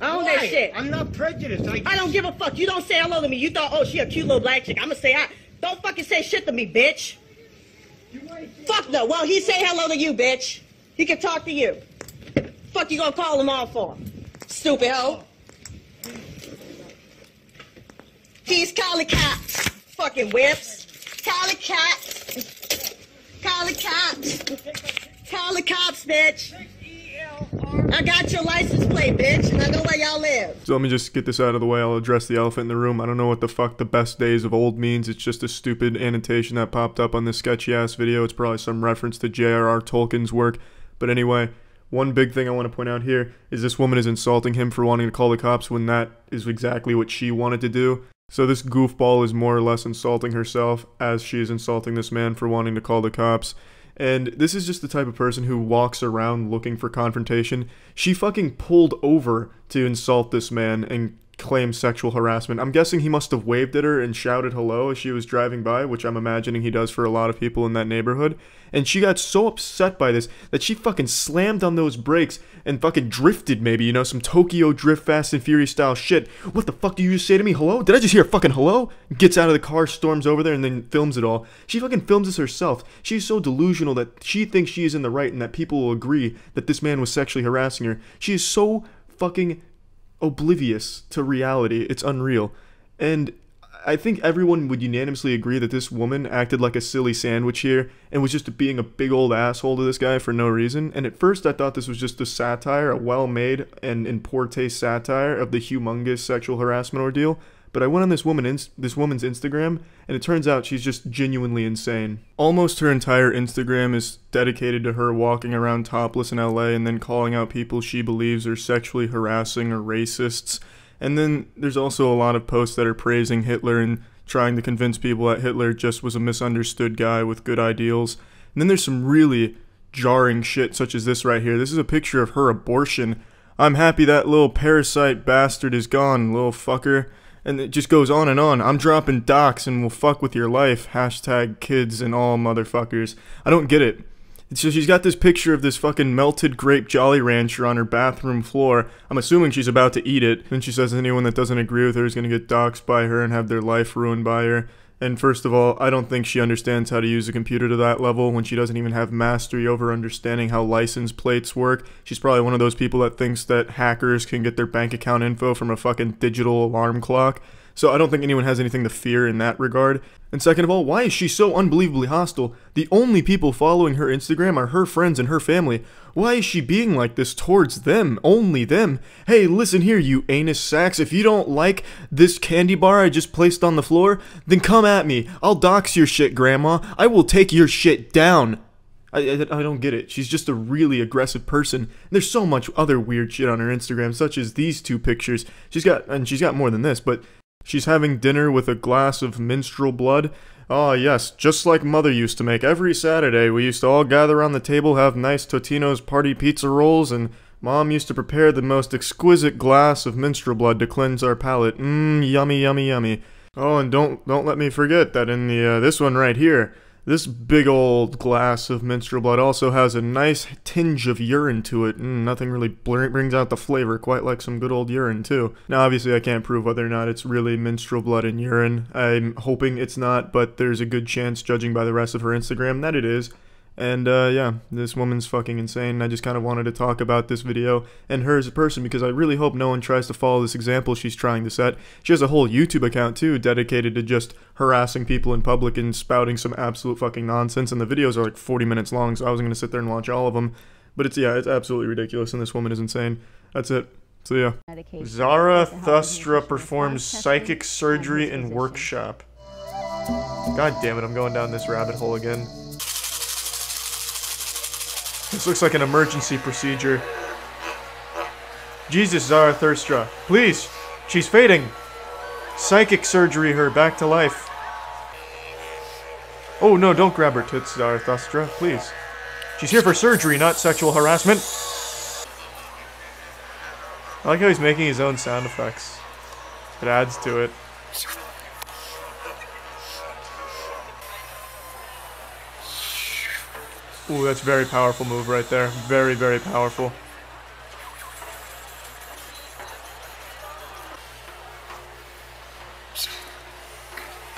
I own that Why? shit. I'm not prejudiced. I don't give a fuck. You don't say hello to me. You thought, oh, she a cute little black chick. I'ma say hi. Don't fucking say shit to me, bitch. Fuck no. Well, he say hello to you, bitch. He can talk to you. Fuck you gonna call him on for? Stupid hoe. He's calling cops. Fucking whips. Call the cops. Call the cops. Call the cops, bitch. I got your license plate, bitch, and I know where y'all live. So let me just get this out of the way. I'll address the elephant in the room. I don't know what the fuck the best days of old means. It's just a stupid annotation that popped up on this sketchy ass video. It's probably some reference to J.R.R. Tolkien's work. But anyway, one big thing I want to point out here is this woman is insulting him for wanting to call the cops when that is exactly what she wanted to do. So this goofball is more or less insulting herself as she is insulting this man for wanting to call the cops. And this is just the type of person who walks around looking for confrontation. She fucking pulled over to insult this man and claim sexual harassment. I'm guessing he must have waved at her and shouted hello as she was driving by, which I'm imagining he does for a lot of people in that neighborhood. And she got so upset by this that she fucking slammed on those brakes and fucking drifted maybe, you know, some Tokyo Drift Fast and Furious style shit. What the fuck do you just say to me? Hello? Did I just hear a fucking hello? Gets out of the car, storms over there, and then films it all. She fucking films this herself. She's so delusional that she thinks she is in the right and that people will agree that this man was sexually harassing her. She is so fucking oblivious to reality. It's unreal. And I think everyone would unanimously agree that this woman acted like a silly sandwich here and was just being a big old asshole to this guy for no reason. And at first I thought this was just a satire, a well-made and in poor taste satire of the humongous sexual harassment ordeal. but I went on this woman's Instagram, and it turns out she's just genuinely insane. Almost her entire Instagram is dedicated to her walking around topless in LA and then calling out people she believes are sexually harassing or racists. And then there's also a lot of posts that are praising Hitler and trying to convince people that Hitler just was a misunderstood guy with good ideals. And then there's some really jarring shit such as this right here. This is a picture of her abortion. I'm happy that little parasite bastard is gone, little fucker. And it just goes on and on. I'm dropping docs and will fuck with your life. Hashtag kids and all motherfuckers. I don't get it. So she's got this picture of this fucking melted grape Jolly Rancher on her bathroom floor. I'm assuming she's about to eat it. Then she says anyone that doesn't agree with her is going to get doxxed by her and have their life ruined by her. And first of all, I don't think she understands how to use a computer to that level when she doesn't even have mastery over understanding how license plates work. She's probably one of those people that thinks that hackers can get their bank account info from a fucking digital alarm clock. So I don't think anyone has anything to fear in that regard. And second of all, why is she so unbelievably hostile? The only people following her Instagram are her friends and her family. Why is she being like this towards them? Only them? Hey, listen here, you anus sacks. If you don't like this candy bar I just placed on the floor, then come at me. I'll dox your shit, Grandma. I will take your shit down. I don't get it. She's just a really aggressive person. There's so much other weird shit on her Instagram, such as these two pictures. She's got more than this, but she's having dinner with a glass of menstrual blood. Oh yes, just like Mother used to make every Saturday. We used to all gather around the table, have nice Totino's party pizza rolls, and Mom used to prepare the most exquisite glass of menstrual blood to cleanse our palate. Yummy, yummy, yummy. Oh, and don't let me forget that in the this one right here, this big old glass of menstrual blood also has a nice tinge of urine to it. Nothing really brings out the flavor, quite like some good old urine too. Now obviously I can't prove whether or not it's really menstrual blood and urine. I'm hoping it's not, but there's a good chance, judging by the rest of her Instagram, that it is. And yeah, this woman's fucking insane. I just kind of wanted to talk about this video and her as a person because I really hope no one tries to follow this example she's trying to set. She has a whole YouTube account too, dedicated to just harassing people in public and spouting some absolute fucking nonsense. And the videos are like 40 minutes long, so I wasn't going to sit there and watch all of them. But it's absolutely ridiculous, and this woman is insane. That's it. So yeah. Zarathustra performs psychic surgery in workshop. God damn it, I'm going down this rabbit hole again. This looks like an emergency procedure. Jesus, Zarathustra. Please! She's fading! Psychic surgery her back to life. Oh no, don't grab her tits, Zarathustra. Please. She's here for surgery, not sexual harassment. I like how he's making his own sound effects. It adds to it. Ooh, that's a very powerful move right there. Very, very powerful.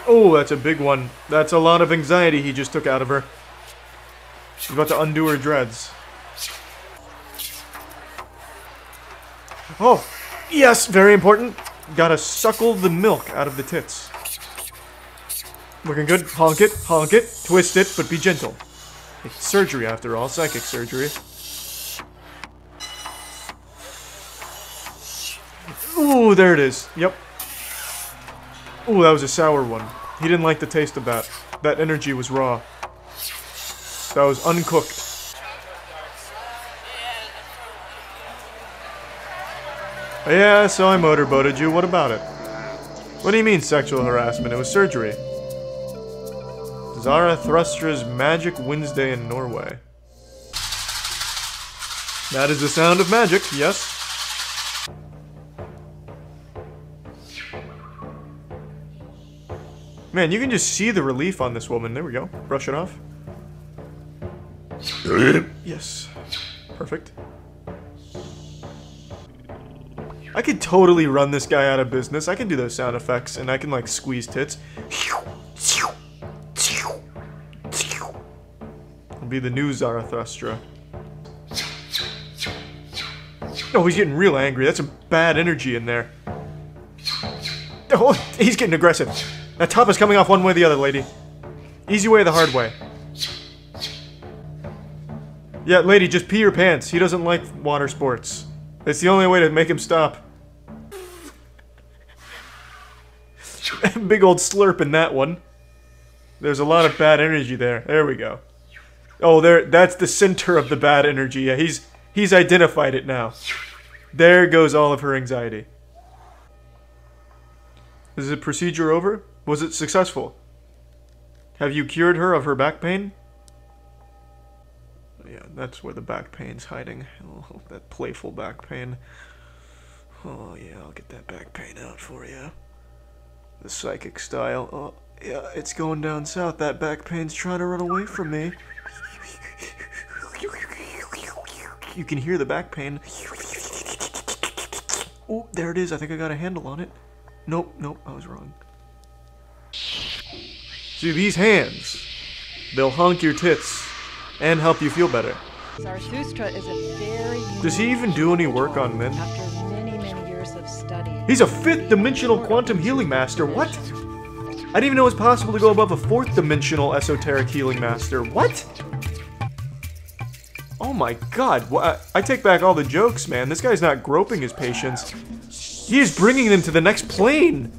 Oh, that's a big one. That's a lot of anxiety he just took out of her. She's about to undo her dreads. Oh, yes, very important. Gotta suckle the milk out of the tits. Looking good. Honk it, twist it, but be gentle. It's surgery after all, psychic surgery. Ooh, there it is. Yep. Ooh, that was a sour one. He didn't like the taste of that. That energy was raw. That was uncooked. Yeah, so I motorboated you. What about it? What do you mean sexual harassment? It was surgery. Zarathustra's Magic Wednesday in Norway. That is the sound of magic, yes. Man, you can just see the relief on this woman. There we go. Brush it off. Yes. Perfect. I could totally run this guy out of business. I can do those sound effects, and I can, like, squeeze tits. It'll be the new Zarathustra. Oh, he's getting real angry. That's some bad energy in there. Oh, he's getting aggressive. That top is coming off one way or the other, lady. Easy way or the hard way. Yeah, lady, just pee your pants. He doesn't like water sports. It's the only way to make him stop. Big old slurp in that one. There's a lot of bad energy there. There we go. Oh, that's the center of the bad energy. Yeah, he's identified it now. There goes all of her anxiety. Is the procedure over? Was it successful? Have you cured her of her back pain? Yeah, that's where the back pain's hiding. Oh, that playful back pain. Oh yeah, I'll get that back pain out for you. The psychic style. Oh yeah, it's going down south. That back pain's trying to run away from me. You can hear the back pain. Oh, there it is. I think I got a handle on it. Nope, I was wrong. See, these hands, they'll honk your tits and help you feel better. Zarathustra is a very Does he even do any work on men? After many years of study. He's a 5th dimensional quantum healing master. What? I didn't even know it was possible to go above a 4th dimensional esoteric healing master. What? Oh my god. I take back all the jokes, man. This guy's not groping his patients. He is bringing them to the next plane.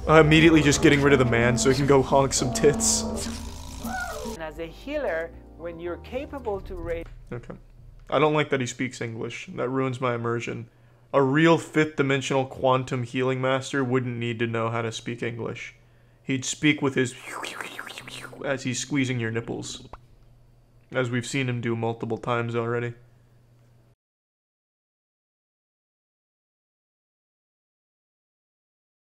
Immediately just getting rid of the man so he can go honk some tits. And as a healer, when you're capable to raise... Okay. I don't like that he speaks English. That ruins my immersion. A real 5th dimensional quantum healing master wouldn't need to know how to speak English. He'd speak with his... as he's squeezing your nipples. As we've seen him do multiple times already.